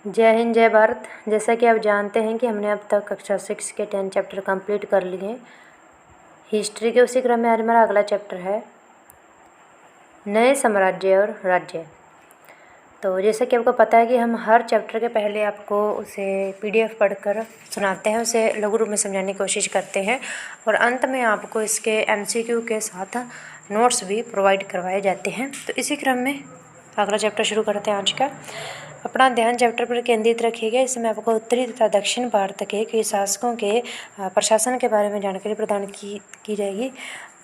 जय हिंद, जय भारत। जैसा कि आप जानते हैं कि हमने अब तक कक्षा 6 के 10 चैप्टर कंप्लीट कर लिए हैं। हिस्ट्री के उसी क्रम में आज हमारा अगला चैप्टर है नए साम्राज्य और राज्य। तो जैसे कि आपको पता है कि हम हर चैप्टर के पहले आपको उसे PDF पढ़कर सुनाते हैं, उसे लघु रूप में समझाने की कोशिश करते हैं और अंत में आपको इसके MCQ के साथ नोट्स भी प्रोवाइड करवाए जाते हैं। तो इसी क्रम में अगला चैप्टर शुरू करते हैं आज का। अपना ध्यान चैप्टर पर केंद्रित रखिएगा। इसमें आपको उत्तरी तथा दक्षिण भारत के कई शासकों के प्रशासन के बारे में जानकारी प्रदान की जाएगी।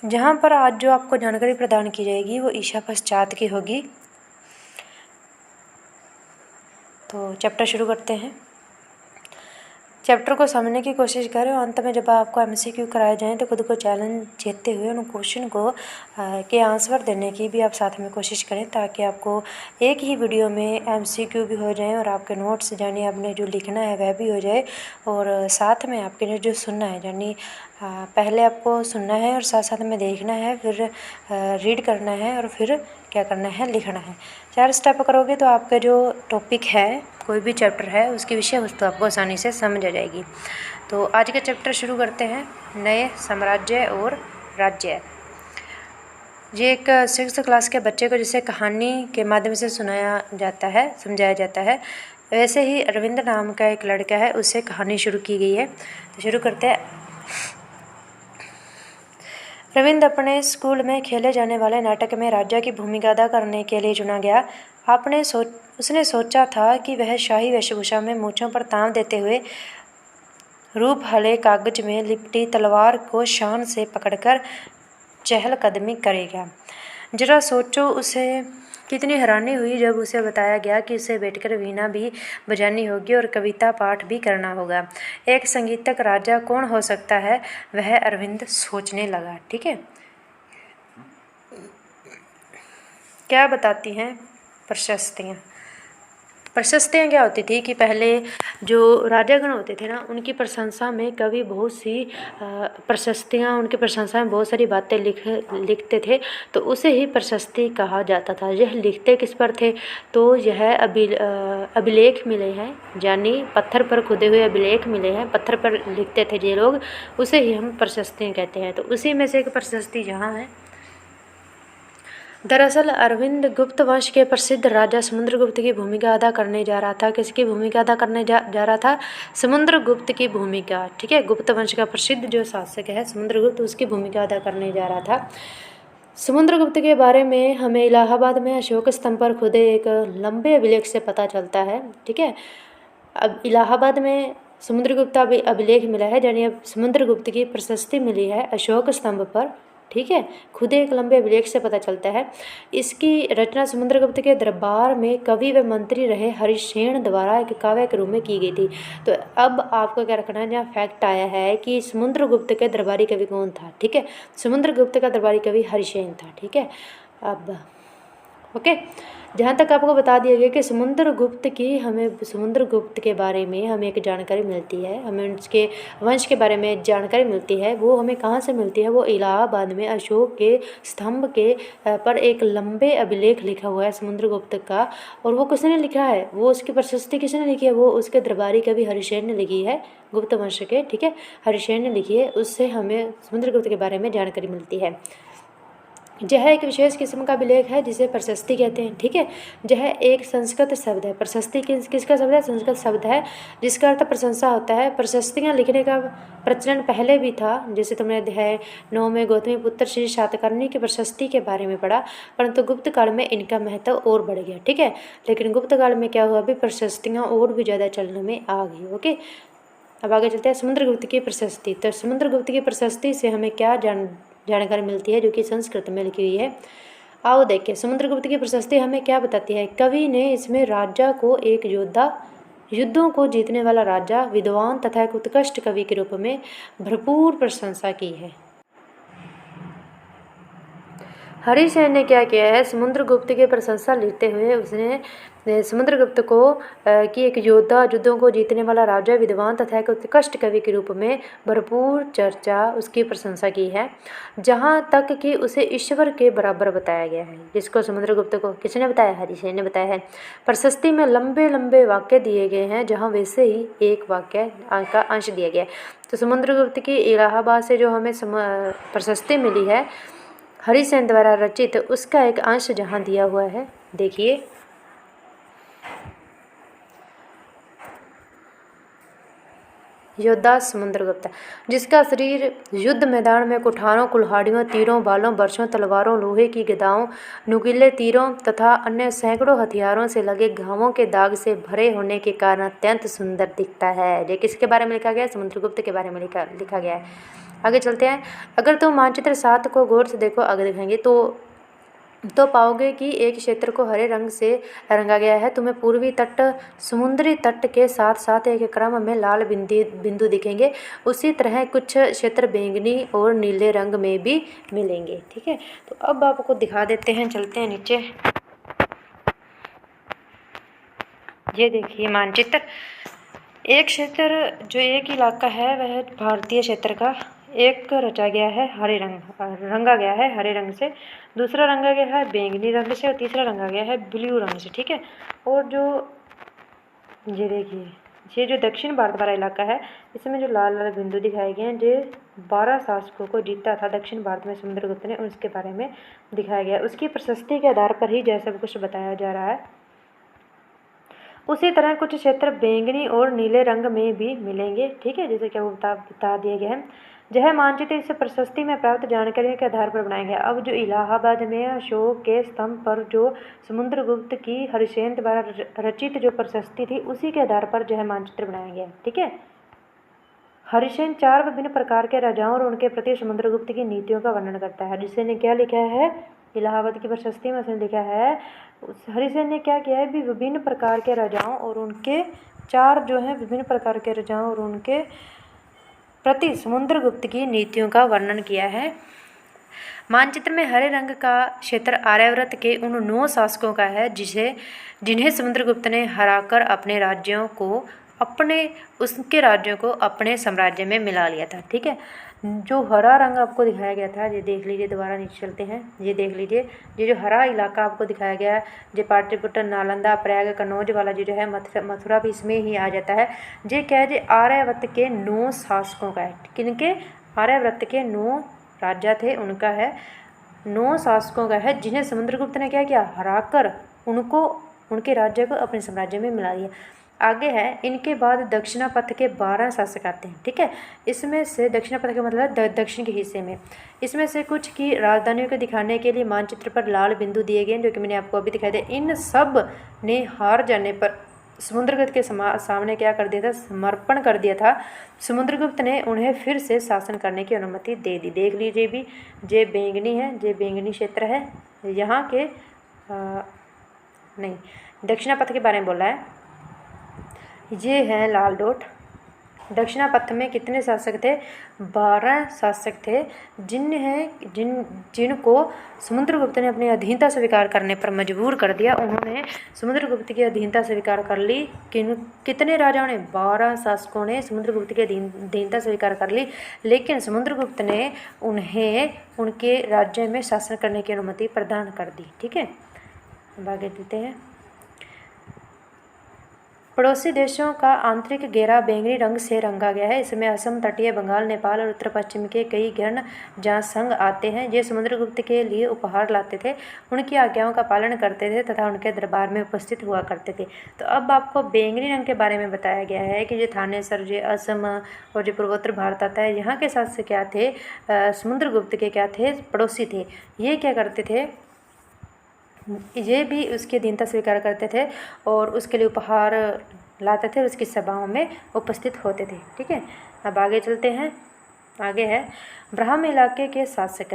जहाँ पर आज जो आपको जानकारी प्रदान की जाएगी वो ईसा पश्चात की होगी। तो चैप्टर शुरू करते हैं। चैप्टर को समझने की कोशिश करें और अंत में जब आपको MCQ कराए जाएं तो खुद को चैलेंज जीतते हुए उन क्वेश्चन को के आंसर देने की भी आप साथ में कोशिश करें, ताकि आपको एक ही वीडियो में MCQ भी हो जाए और आपके नोट्स यानी आपने जो लिखना है वह भी हो जाए और साथ में आपके जो सुनना है यानी पहले आपको सुनना है और साथ साथ में देखना है, फिर रीड करना है और फिर क्या करना है, लिखना है। 4 स्टेप करोगे तो आपका जो टॉपिक है, कोई भी चैप्टर है, उसकी विषय वस्तु आपको आसानी से समझ आ जाएगी। तो आज का चैप्टर शुरू करते हैं, नए साम्राज्य और राज्य। ये एक 6th क्लास के बच्चे को जैसे कहानी के माध्यम से सुनाया जाता है, समझाया जाता है, वैसे ही अरविंद नाम का एक लड़का है, उससे कहानी शुरू की गई है। तो शुरू करते हैं। अरविंद अपने स्कूल में खेले जाने वाले नाटक में राजा की भूमिका अदा करने के लिए चुना गया। उसने सोचा था कि वह शाही वेशभूषा में मूंछों पर ताव देते हुए रूप हले कागज में लिपटी तलवार को शान से पकड़कर चहलकदमी करेगा। जरा सोचो उसे कितनी हैरानी हुई जब उसे बताया गया कि उसे बैठकर वीणा भी बजानी होगी और कविता पाठ भी करना होगा। एक संगीतक राजा कौन हो सकता है, वह अरविंद सोचने लगा। ठीक है, क्या बताती हैं प्रशस्तियाँ। प्रशस्तियाँ क्या होती थी कि पहले जो राजागण होते थे ना, उनकी प्रशंसा में कवि बहुत सी प्रशस्तियाँ, उनकी प्रशंसा में बहुत सारी बातें लिखते थे, तो उसे ही प्रशस्ति कहा जाता था। यह लिखते किस पर थे, तो यह अभिलेख मिले हैं, यानी पत्थर पर खुदे हुए अभिलेख मिले हैं, पत्थर पर लिखते थे ये लोग, उसे ही हम प्रशस्तियाँ कहते हैं। तो उसी में से एक प्रशस्ति यहाँ है। दरअसल अरविंद गुप्त वंश के प्रसिद्ध राजा समुद्रगुप्त की भूमिका अदा करने जा रहा था। किसकी भूमिका अदा करने जा रहा था? समुद्रगुप्त की भूमिका। ठीक है, गुप्त वंश का प्रसिद्ध जो शासक है समुद्रगुप्त, उसकी भूमिका अदा करने जा रहा था। समुद्रगुप्त के बारे में हमें इलाहाबाद में अशोक स्तंभ पर खुदे एक लंबे अभिलेख से पता चलता है। ठीक है, अब इलाहाबाद में समुद्रगुप्त अभिलेख मिला है, यानी अब समुद्रगुप्त की प्रशस्ति मिली है अशोक स्तंभ पर। ठीक है, खुद एक लंबे अभिलेख से पता चलता है। इसकी रचना समुद्रगुप्त के दरबार में कवि व मंत्री रहे हरिसेन द्वारा एक काव्य के रूप में की गई थी। तो अब आपको क्या रखना है, जहाँ फैक्ट आया है कि समुद्रगुप्त के दरबारी कवि कौन था। ठीक है, समुद्रगुप्त का दरबारी कवि हरिसेन था। ठीक है, अब ओके, जहाँ तक आपको बता दिया गया कि समुद्रगुप्त के बारे में हमें एक जानकारी मिलती है, हमें उसके वंश के बारे में जानकारी मिलती है। वो हमें कहाँ से मिलती है? वो इलाहाबाद में अशोक के स्तंभ के पर एक लंबे अभिलेख लिखा हुआ है समुद्रगुप्त का। और वो किसने लिखा है, वो उसकी प्रशस्ति किसने लिखी है? वो उसके दरबारी कवि हरिसेन ने लिखी है, गुप्त वंश के। ठीक है, हरिसेन ने लिखी है, उससे हमें समुद्रगुप्त के बारे में जानकारी मिलती है। यह एक विशेष किस्म का अभिलेख है जिसे प्रशस्ति कहते हैं। ठीक है, यह एक संस्कृत शब्द है। प्रशस्ति किसका शब्द है? संस्कृत शब्द है, जिसका अर्थ प्रशंसा होता है। प्रशस्तियाँ लिखने का प्रचलन पहले भी था, जैसे तुमने अध्याय 9 में गौतमी पुत्र श्री सातकर्णी की प्रशस्ति के बारे में पढ़ा, परंतु गुप्त काल में इनका महत्व और बढ़ गया। ठीक है, लेकिन गुप्त काल में क्या हुआ, अभी प्रशस्तियाँ और भी ज़्यादा चलने में आ गई। ओके, अब आगे चलते हैं। समुद्रगुप्त की प्रशस्ति। तो समुद्रगुप्त की प्रशस्ति से हमें क्या जानकारी मिलती है, जो कि संस्कृत में लिखी हुई है। आओ देखें, समुद्रगुप्त की प्रशस्ति हमें क्या बताती है। कवि ने इसमें राजा को एक युद्धों को जीतने वाला राजा, विद्वान तथा एक उत्कृष्ट कवि के रूप में भरपूर प्रशंसा की है। हरिसेन ने क्या किया है, समुद्रगुप्त की प्रशंसा लेते हुए उसने समुद्रगुप्त को कि एक योद्धा, युद्धों को जीतने वाला राजा, विद्वान तथा एक उत्कृष्ट कवि के रूप में भरपूर चर्चा, उसकी प्रशंसा की है, जहाँ तक कि उसे ईश्वर के बराबर बताया गया है। जिसको समुद्रगुप्त को किसने बताया? हरिसेन ने बताया है। प्रशस्ति में लंबे लंबे वाक्य दिए गए हैं, जहाँ वैसे ही एक वाक्य का अंश दिया गया है। तो समुद्रगुप्त की इलाहाबाद से जो हमें प्रशस्ति मिली है हरिसेन द्वारा रचित, उसका एक अंश जहाँ दिया हुआ है, देखिए। योद्धा समुद्रगुप्त, जिसका शरीर युद्ध मैदान में कुठारों, कुल्हाड़ियों, तीरों, बालों, बर्छों, तलवारों, लोहे की गदाओं, नुकीले तीरों तथा अन्य सैकड़ों हथियारों से लगे घावों के दाग से भरे होने के कारण अत्यंत सुंदर दिखता है। ये किसके बारे में लिखा गया है? समुद्रगुप्त के बारे में लिखा गया है। आगे चलते हैं। अगर तुम मानचित्र 7 को गौर से देखो, आगे देखेंगे तो पाओगे कि एक क्षेत्र को हरे रंग से रंगा गया है। तुम्हें पूर्वी तट, समुद्री तट के साथ साथ एक क्रम में लाल बिंदु दिखेंगे। उसी तरह कुछ क्षेत्र बैंगनी और नीले रंग में भी मिलेंगे। ठीक है, तो अब आपको दिखा देते हैं, चलते हैं नीचे। ये देखिए मानचित्र। एक क्षेत्र, जो एक इलाका है, वह भारतीय क्षेत्र का एक रचा गया है रंगा गया है हरे रंग से, दूसरा रंगा गया है बैंगनी रंग से और तीसरा रंगा गया है ब्लू रंग से। ठीक है, और जो ये देखिए, ये जो दक्षिण भारत वाला इलाका है, इसमें जो लाल लाल बिंदु दिखाए गए हैं, जो 12 शासकों को जीता था दक्षिण भारत में समुद्रगुप्त ने, उसके बारे में दिखाया गया। उसकी प्रशस्ति के आधार पर ही जैसा सब कुछ बताया जा रहा है। उसी तरह कुछ क्षेत्र बैंगनी और नीले रंग में भी मिलेंगे। ठीक है, जैसे कि वो बता दिया गया है। यह मानचित्र इस प्रशस्ति में प्राप्त जानकारी के आधार पर बनाया गया। अब जो इलाहाबाद में अशोक के स्तंभ पर जो समुद्रगुप्त की हरिसेन द्वारा रचित जो प्रशस्ति थी, उसी के आधार पर यह मानचित्र बनाया गया। ठीक है, हरिसेन 4 विभिन्न प्रकार के राजाओं और उनके प्रति समुद्रगुप्त की नीतियों का वर्णन करता है। हरिसेन ने क्या लिखा है? इलाहाबाद की प्रशस्ति में उसने लिखा है, हरिसेन ने क्या किया है भी, विभिन्न प्रकार के राजाओं और उनके 4 जो हैं विभिन्न प्रकार के राजाओं और उनके प्रति समुद्रगुप्त की नीतियों का वर्णन किया है। मानचित्र में हरे रंग का क्षेत्र आर्यावर्त के उन 9 शासकों का है जिन्हें समुद्रगुप्त ने हराकर उसके राज्यों को अपने साम्राज्य में मिला लिया था। ठीक है, जो हरा रंग आपको दिखाया गया था, ये देख लीजिए, दोबारा नीचे चलते हैं, ये देख लीजिए, ये जो हरा इलाका आपको दिखाया गया है, जो पाटलिपुत्र, नालंदा, प्रयाग, कन्नौज वाला जो है, मथुरा भी इसमें ही आ जाता है। ये क्या है? जो आर्यावर्त के 9 शासकों का है। किनके? आर्यावर्त के 9 राजा थे, उनका है, 9 शासकों का है, जिन्हें समुद्रगुप्त ने क्या किया? हराकर उनके राज्य को अपने साम्राज्य में मिला दिया। आगे है, इनके बाद दक्षिणापथ के 12 शासक आते हैं। ठीक है, इसमें से दक्षिणापथ का मतलब दक्षिण के हिस्से में, इसमें से कुछ की राजधानियों को दिखाने के लिए मानचित्र पर लाल बिंदु दिए गए, जो कि मैंने आपको अभी दिखाई दिया। इन सब ने हार जाने पर समुद्रगुप्त के सामने क्या कर दिया था? समर्पण कर दिया था। समुद्रगुप्त ने उन्हें फिर से शासन करने की अनुमति दे दी। देख लीजिए भी, जे बैंगनी है, जे बैंगनी क्षेत्र है, यहाँ के नहीं, दक्षिणापथ के बारे में बोला है। ये हैं लाल डॉट। दक्षिणापथ में कितने शासक थे? 12 शासक थे, जिनको समुद्रगुप्त ने अपनी अधीनता स्वीकार करने पर मजबूर कर दिया। उन्होंने समुद्रगुप्त की अधीनता स्वीकार कर ली। कितने राजाओं ने? 12 शासकों ने समुद्रगुप्त की अधीनता स्वीकार कर ली, लेकिन समुद्रगुप्त ने उन्हें उनके राज्य में शासन करने की अनुमति प्रदान कर दी। ठीक है, अब आगे देते हैं। पड़ोसी देशों का आंतरिक घेरा बैंगनी रंग से रंगा गया है। इसमें असम, तटीय बंगाल, नेपाल और उत्तर पश्चिम के कई गण जनसंघ आते हैं। ये समुद्रगुप्त के लिए उपहार लाते थे, उनकी आज्ञाओं का पालन करते थे तथा उनके दरबार में उपस्थित हुआ करते थे। तो अब आपको बैंगनी रंग के बारे में बताया गया है कि जो थानेसर, जो असम और जो पूर्वोत्तर भारत आता है, यहाँ के शासक क्या थे? समुद्रगुप्त के क्या थे? पड़ोसी थे। ये क्या करते थे? ये भी उसकी अधीनता स्वीकार करते थे और उसके लिए उपहार लाते थे और उसकी सभाओं में उपस्थित होते थे। ठीक है, अब आगे चलते हैं। आगे है ब्राह्म इलाके के शासक।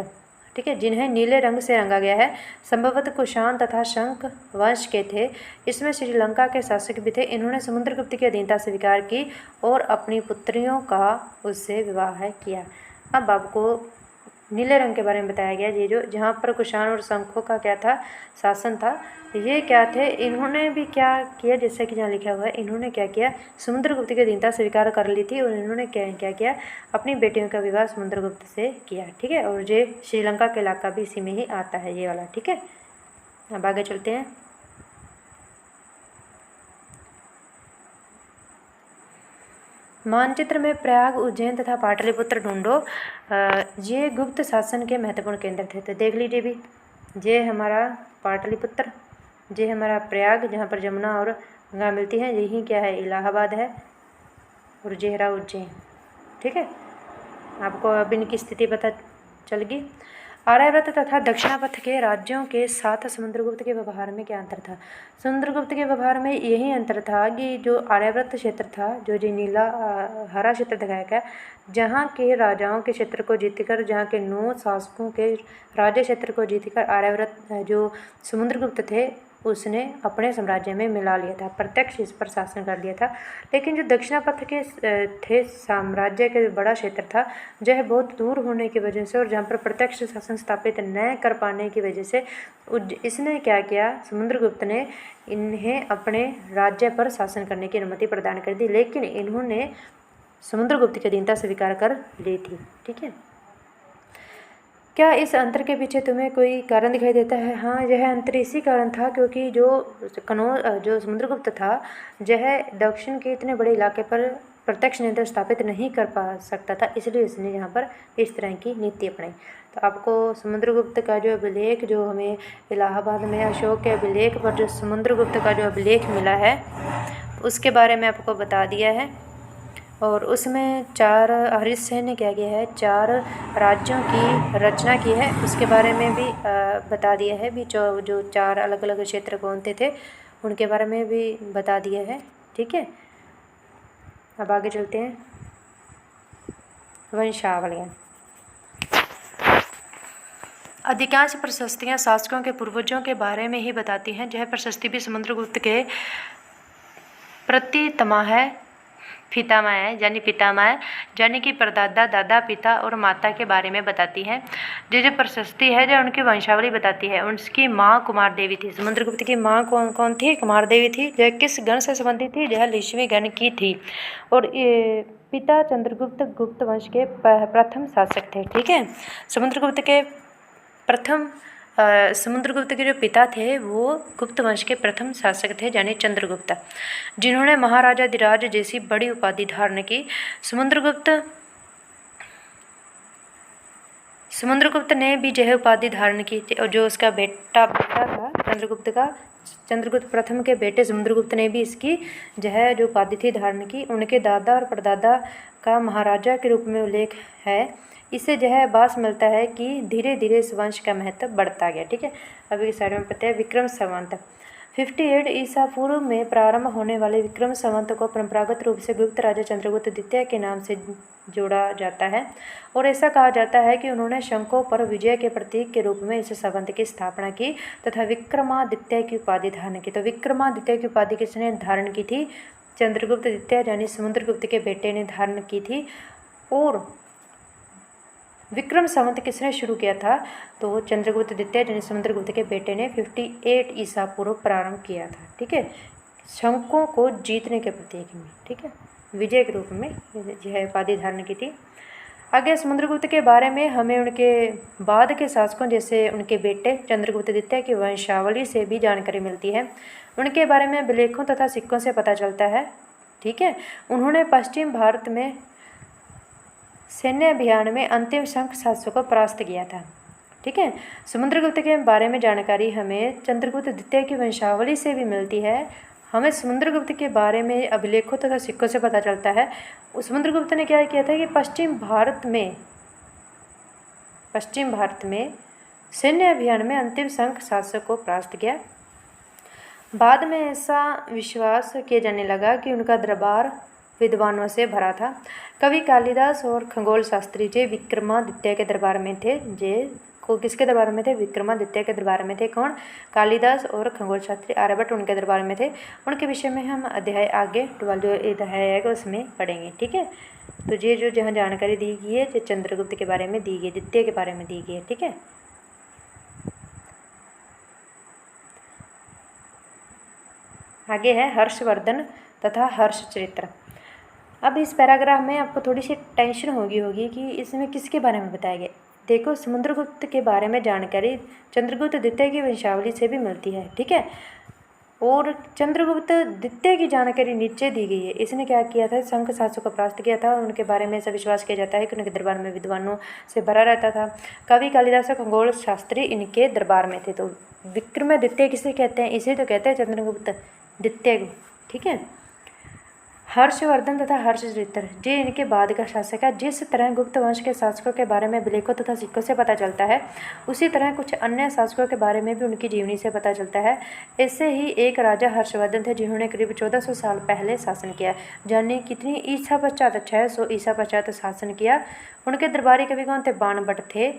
ठीक है, जिन्हें नीले रंग से रंगा गया है, संभवतः कुषाण तथा शंख वंश के थे। इसमें श्रीलंका के शासक भी थे। इन्होंने समुद्रगुप्त की अधीनता स्वीकार की और अपनी पुत्रियों का उससे विवाह किया। अब आपको नीले रंग के बारे में बताया गया। ये जो जहाँ पर कुषाण और शंखों का क्या था, शासन था, ये क्या थे, इन्होंने भी क्या किया, जैसे कि यहाँ लिखा हुआ है, इन्होंने क्या किया, समुद्रगुप्त की अधीनता स्वीकार कर ली थी और इन्होंने क्या किया, अपनी बेटियों का विवाह समुद्रगुप्त से किया। ठीक है, और ये श्रीलंका का इलाका भी इसी में ही आता है, ये वाला। ठीक है, अब आगे चलते हैं। मानचित्र में प्रयाग, उज्जैन तथा पाटलिपुत्र ढूंढो। ये गुप्त शासन के महत्वपूर्ण केंद्र थे। तो देख लीजिए भी, ये हमारा पाटलिपुत्र, ये हमारा प्रयाग जहाँ पर यमुना और गंगा मिलती हैं, यही क्या है, इलाहाबाद है, और ये रहा उज्जैन। ठीक है, आपको अब इनकी स्थिति पता चल गई। आर्यव्रत तथा दक्षिणापथ के राज्यों के साथ समुद्रगुप्त के व्यवहार में क्या अंतर था। समुद्रगुप्त के व्यवहार में यही अंतर था कि जो आर्यव्रत क्षेत्र था, जो नीला हरा क्षेत्र दिखाया गया, जहाँ के राजाओं के क्षेत्र को जीतकर, जहाँ के 9 शासकों के राज्य क्षेत्र को जीतकर आर्यव्रत जो समुद्रगुप्त थे उसने अपने साम्राज्य में मिला लिया था, प्रत्यक्ष इस पर शासन कर लिया था। लेकिन जो दक्षिणापथ के थे साम्राज्य के बड़ा क्षेत्र था, जो है बहुत दूर होने की वजह से और जहाँ पर प्रत्यक्ष शासन स्थापित न कर पाने की वजह से इसने क्या किया, समुद्रगुप्त ने इन्हें अपने राज्य पर शासन करने की अनुमति प्रदान कर दी, लेकिन इन्होंने समुद्रगुप्त की अधीनता स्वीकार कर ली थी। ठीक है, क्या इस अंतर के पीछे तुम्हें कोई कारण दिखाई देता है। हाँ, यह अंतर इसी कारण था क्योंकि जो समुद्रगुप्त था, यह दक्षिण के इतने बड़े इलाके पर प्रत्यक्ष नियंत्रण स्थापित नहीं कर पा सकता था, इसलिए इसने यहाँ पर इस तरह की नीति अपनाई। तो आपको समुद्रगुप्त का जो अभिलेख, जो हमें इलाहाबाद में अशोक के अभिलेख पर जो समुद्रगुप्त का जो अभिलेख मिला है, उसके बारे में आपको बता दिया है। और उसमें 4 हरीशसेन ने क्या किया है, 4 राज्यों की रचना की है, उसके बारे में भी बता दिया है भी। जो 4 अलग अलग क्षेत्र कौन थे उनके बारे में भी बता दिया है। ठीक है, अब आगे चलते हैं। वंशावलियाँ। अधिकांश प्रशस्तियाँ शासकों के पूर्वजों के बारे में ही बताती हैं। यह प्रशस्ति भी समुद्रगुप्त के पितामह है, यानी कि परदादा, दादा, पिता और माता के बारे में बताती है। जो प्रशस्ति है, जो उनकी वंशावली बताती है। उनकी माँ कुमार देवी थी। समुद्रगुप्त की माँ कौन थी, कुमार देवी थी। यह किस गण से संबंधित थी, यह लिच्छवी गण की थी। और पिता चंद्रगुप्त गुप्त वंश के प्रथम शासक थे। ठीक है, समुद्रगुप्त के जो पिता थे वो गुप्त वंश के प्रथम शासक थे, यानी चंद्रगुप्त, जिन्होंने महाराजाधिराज जैसी बड़ी उपाधि धारण की। समुद्रगुप्त ने भी यह उपाधि धारण की थी, और जो उसका बेटा था चंद्रगुप्त प्रथम के बेटे समुद्रगुप्त ने भी इसकी जो उपाधि थी धारण की। उनके दादा और परदादा का महाराजा के रूप में उल्लेख है। इससे आभास मिलता है कि धीरे धीरे इस वंश का महत्व बढ़ता गया। ठीक है, अभी साइड में पता है विक्रम संवत 58 ईसा पूर्व में प्रारंभ होने वाले विक्रम संवत को परंपरागत रूप से गुप्त राजा चंद्रगुप्त द्वितीय के नाम से जोड़ा जाता है, और ऐसा कहा जाता है कि उन्होंने शंकों पर विजय के प्रतीक के रूप में इस संवत की स्थापना की तथा विक्रमादित्य की उपाधि धारण की। तो विक्रमादित्य की उपाधि किसने धारण की थी, चंद्रगुप्त द्वितीय यानी समुद्रगुप्त के बेटे ने धारण की थी। और विक्रम संवत किसने शुरू किया था, तो चंद्रगुप्त द्वितीय यानी समुद्रगुप्त के बेटे ने 58 ईसा पूर्व प्रारंभ किया था। ठीक है, शंकों को जीतने के प्रतीक में, ठीक है, विजय के रूप में यह उपाधि धारण की थी। आगे समुद्रगुप्त के बारे में हमें उनके बाद के शासकों जैसे उनके बेटे चंद्रगुप्त द्वितीय की वंशावली से भी जानकारी मिलती है। उनके बारे में अभिलेखों तथा सिक्कों से पता चलता है। ठीक है, उन्होंने पश्चिम भारत में सैन्य अभियान में अंतिम शंख शासकों को परास्त किया था। ठीक है, समुद्रगुप्त के बारे में जानकारी हमें चंद्रगुप्त द्वितीय की वंशावली से भी मिलती है। हमें समुद्रगुप्त के बारे में अभिलेखों तथा सिक्कों से पता चलता है। समुद्रगुप्त ने क्या किया था कि पश्चिम भारत में सैन्य अभियान में अंतिम शंख शासक को परास्त किया। बाद में ऐसा विश्वास किया जाने लगा कि उनका दरबार विद्वानों से भरा था। कवि कालिदास और खगोल शास्त्री जी विक्रमादित्य के दरबार में थे। किसके दरबार में थे, विक्रमादित्य के दरबार में थे। कौन, कालिदास और खगोल शास्त्री आर्यभट्ट उनके दरबार में थे। उनके विषय में हम अध्याय आगे 12 जो अध्याय आएगा उसमें पढ़ेंगे। ठीक है, तो ये जो जहाँ जानकारी दी गई है, जो चंद्रगुप्त के बारे में दी गई, द्वितीय के बारे में दी गई है। ठीक है, आगे है हर्षवर्धन तथा हर्षचरित्र। अब इस पैराग्राफ में आपको थोड़ी सी टेंशन होगी कि इसमें किसके बारे में बताया गया। देखो, समुद्रगुप्त के बारे में जानकारी चंद्रगुप्त द्वितीय की वंशावली से भी मिलती है। ठीक है, और चंद्रगुप्त द्वितीय की जानकारी नीचे दी गई है। इसने क्या किया था, शंख शासकों को परास्त किया था। उनके बारे में ऐसा विश्वास किया जाता है कि उनके दरबार में विद्वानों से भरा रहता था। कवि कालिदास और खगोल शास्त्री इनके दरबार में थे। तो विक्रमादित्य किसे कहते हैं, इसे तो कहते हैं चंद्रगुप्त द्वितीय को। ठीक है, हर्षवर्धन तथा हर्षचरित्र ये इनके बाद का शासक है। जिस तरह गुप्त वंश के शासकों के बारे में अभिलेखों तथा सिक्कों से पता चलता है, उसी तरह कुछ अन्य शासकों के बारे में भी उनकी जीवनी से पता चलता है। ऐसे ही एक राजा हर्षवर्धन थे जिन्होंने करीब 1400 साल पहले शासन किया, यानी कितनी ईसा पश्चात 600 ईसा पश्चात शासन किया। उनके दरबारी कवि कौन थे, बाणभट्ट थे।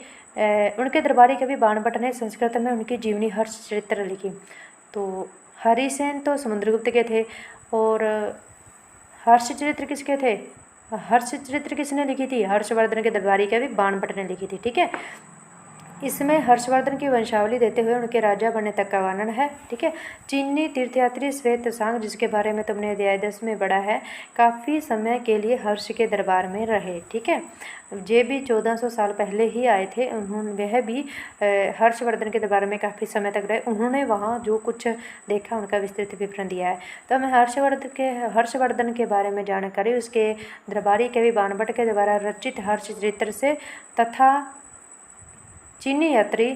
उनके दरबारी कवि बाणभट्ट ने संस्कृत में उनकी जीवनी हर्षचरित्र लिखी। तो हरिसेन तो समुद्रगुप्त के थे, और हर्षचरित्र किसके थे, हर्षचरित्र किसने लिखी थी, हर्षवर्धन के दरबारी कवि बाणभट्ट ने लिखी थी। ठीक है, इसमें हर्षवर्धन की वंशावली देते हुए उनके राजा बनने तक का वर्णन है। ठीक है, चीनी तीर्थयात्री श्वेतसांग, जिसके बारे में तुमने अध्याय 10 में पढ़ा है, काफ़ी समय के लिए हर्ष के दरबार में रहे। ठीक है, ये भी 1400 साल पहले ही आए थे। उन्होंने वह भी हर्षवर्धन के दरबार में काफ़ी समय तक रहे। उन्होंने वहाँ जो कुछ देखा उनका विस्तृत विवरण दिया है। तो हमें हर्षवर्धन के बारे में जानकारी उसके दरबारी कवि बाणभट्ट के द्वारा रचित हर्षचरित्र से तथा चीनी यात्री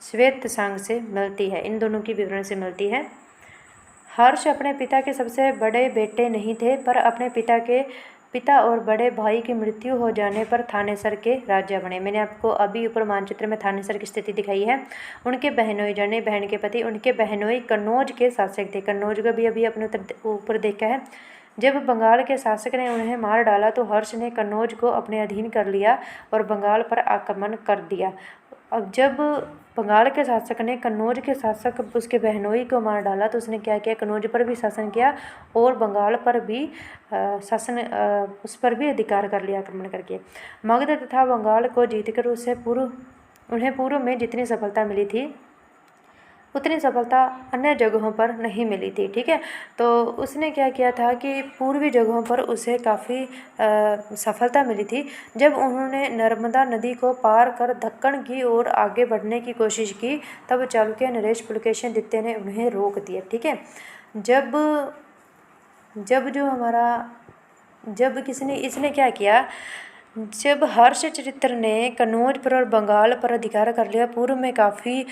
श्वेतसांग से मिलती है। इन दोनों की विवरण से मिलती है। हर्ष अपने पिता के सबसे बड़े बेटे नहीं थे, पर अपने पिता और बड़े भाई की मृत्यु हो जाने पर थानेसर के राजा बने। मैंने आपको अभी ऊपर मानचित्र में थानेसर की स्थिति दिखाई है। उनके बहनोई जाने बहन के पति, उनके बहनोई कन्नौज के शासक थे। कन्नौज का भी अभी अपने ऊपर देखा है। जब बंगाल के शासक ने उन्हें मार डाला तो हर्ष ने कन्नौज को अपने अधीन कर लिया और बंगाल पर आक्रमण कर दिया। अब जब बंगाल के शासक ने कन्नौज के शासक उसके बहनोई को मार डाला तो उसने क्या किया, कन्नौज पर भी शासन किया और बंगाल पर भी उस पर भी अधिकार कर लिया आक्रमण करके। मगध तथा बंगाल को जीतकर उन्हें पूर्व में जितनी सफलता मिली थी उतनी सफलता अन्य जगहों पर नहीं मिली थी। ठीक है, तो उसने क्या किया था कि पूर्वी जगहों पर उसे काफ़ी सफलता मिली थी। जब उन्होंने नर्मदा नदी को पार कर दक्कन की ओर आगे बढ़ने की कोशिश की, तब चालुक्य नरेश पुलकेशिन द्वितीय ने उन्हें रोक दिया। ठीक है, इसने क्या किया, जब हर्षचरित्र ने कन्नौज पर और बंगाल पर अधिकार कर लिया, पूर्व में काफ़ी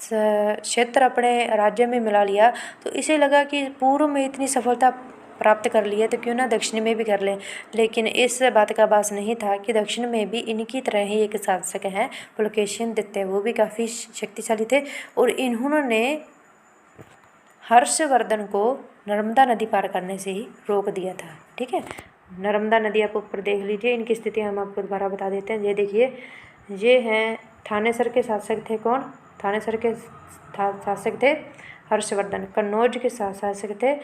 क्षेत्र अपने राज्य में मिला लिया, तो इसे लगा कि पूर्व में इतनी सफलता प्राप्त कर ली है तो क्यों ना दक्षिण में भी कर लें। लेकिन इस बात का आभास नहीं था कि दक्षिण में भी इनकी तरह ही एक शासक हैं पुलकेशिन द्वितीय, वो भी काफ़ी शक्तिशाली थे और इन्होंने हर्षवर्धन को नर्मदा नदी पार करने से ही रोक दिया था। ठीक है, नर्मदा नदी आप ऊपर देख लीजिए, इनकी स्थिति हम आपको दोबारा बता देते हैं। ये देखिए, ये हैं थानेसर के शासक थे कौन, थानेसर के शासक थे हर्षवर्धन। कन्नौज के शासक थे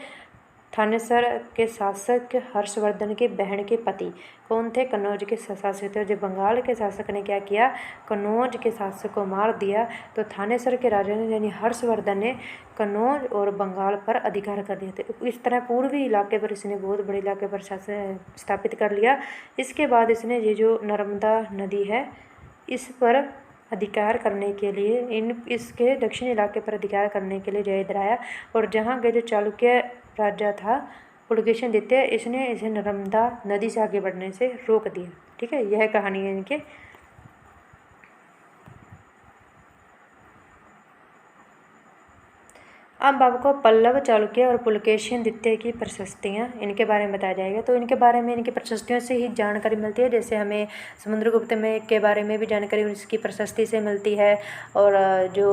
थानेसर के शासक हर्षवर्धन की बहन के पति कौन थे, कन्नौज के शासक थे। जो बंगाल के शासक ने क्या किया, कन्नौज के शासक को मार दिया, तो थानेसर के राजा ने यानी हर्षवर्धन ने कन्नौज और बंगाल पर अधिकार कर दिया था। इस तरह पूर्वी इलाके पर इसने बहुत बड़े इलाके पर शासन स्थापित कर लिया। इसके बाद इसने ये जो नर्मदा नदी है इस पर अधिकार करने के लिए इसके दक्षिण इलाके पर अधिकार करने के लिए जय आया, और जहाँ के जो चालुक्य राजा था पुलकेशिन द्वितीय, इसने इसे नर्मदा नदी से आगे बढ़ने से रोक दिया। ठीक है, यह कहानी है इनके। अब आपको पल्लव, चालुक्य और पुलकेशिन द्वितीय की प्रशस्तियाँ इनके बारे में बताया जाएगा। तो इनके बारे में इनकी प्रशस्तियों से ही जानकारी मिलती है। जैसे हमें समुद्रगुप्त में के बारे में भी जानकारी उसकी प्रशस्ति से मिलती है, और जो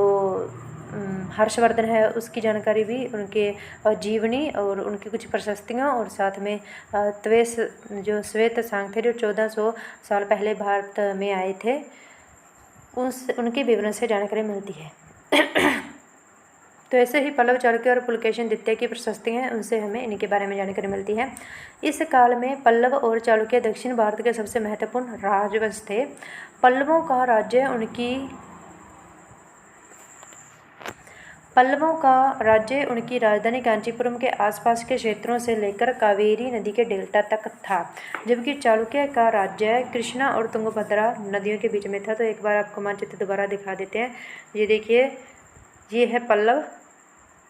हर्षवर्धन है उसकी जानकारी भी उनके जीवनी और उनकी कुछ प्रशस्तियाँ, और साथ में त्वेष जो श्वेतसांग थे जो 1400 साल पहले भारत में आए थे, उनके विवरण से जानकारी मिलती है। तो ऐसे ही पल्लव, चालुक्य और पुलकेशिन द्वितीय की प्रशस्तियाँ हैं, उनसे हमें इनके बारे में जानकारी मिलती है। इस काल में पल्लव और चालुक्य दक्षिण भारत के सबसे महत्वपूर्ण राजवंश थे। पल्लवों का राज्य उनकी राजधानी कांचीपुरम के आसपास के क्षेत्रों से लेकर कावेरी नदी के डेल्टा तक था, जबकि चालुक्य का राज्य कृष्णा और तुंगभद्रा नदियों के बीच में था। तो एक बार आपको मानचित्र दोबारा दिखा देते हैं। ये देखिए, ये है पल्लव,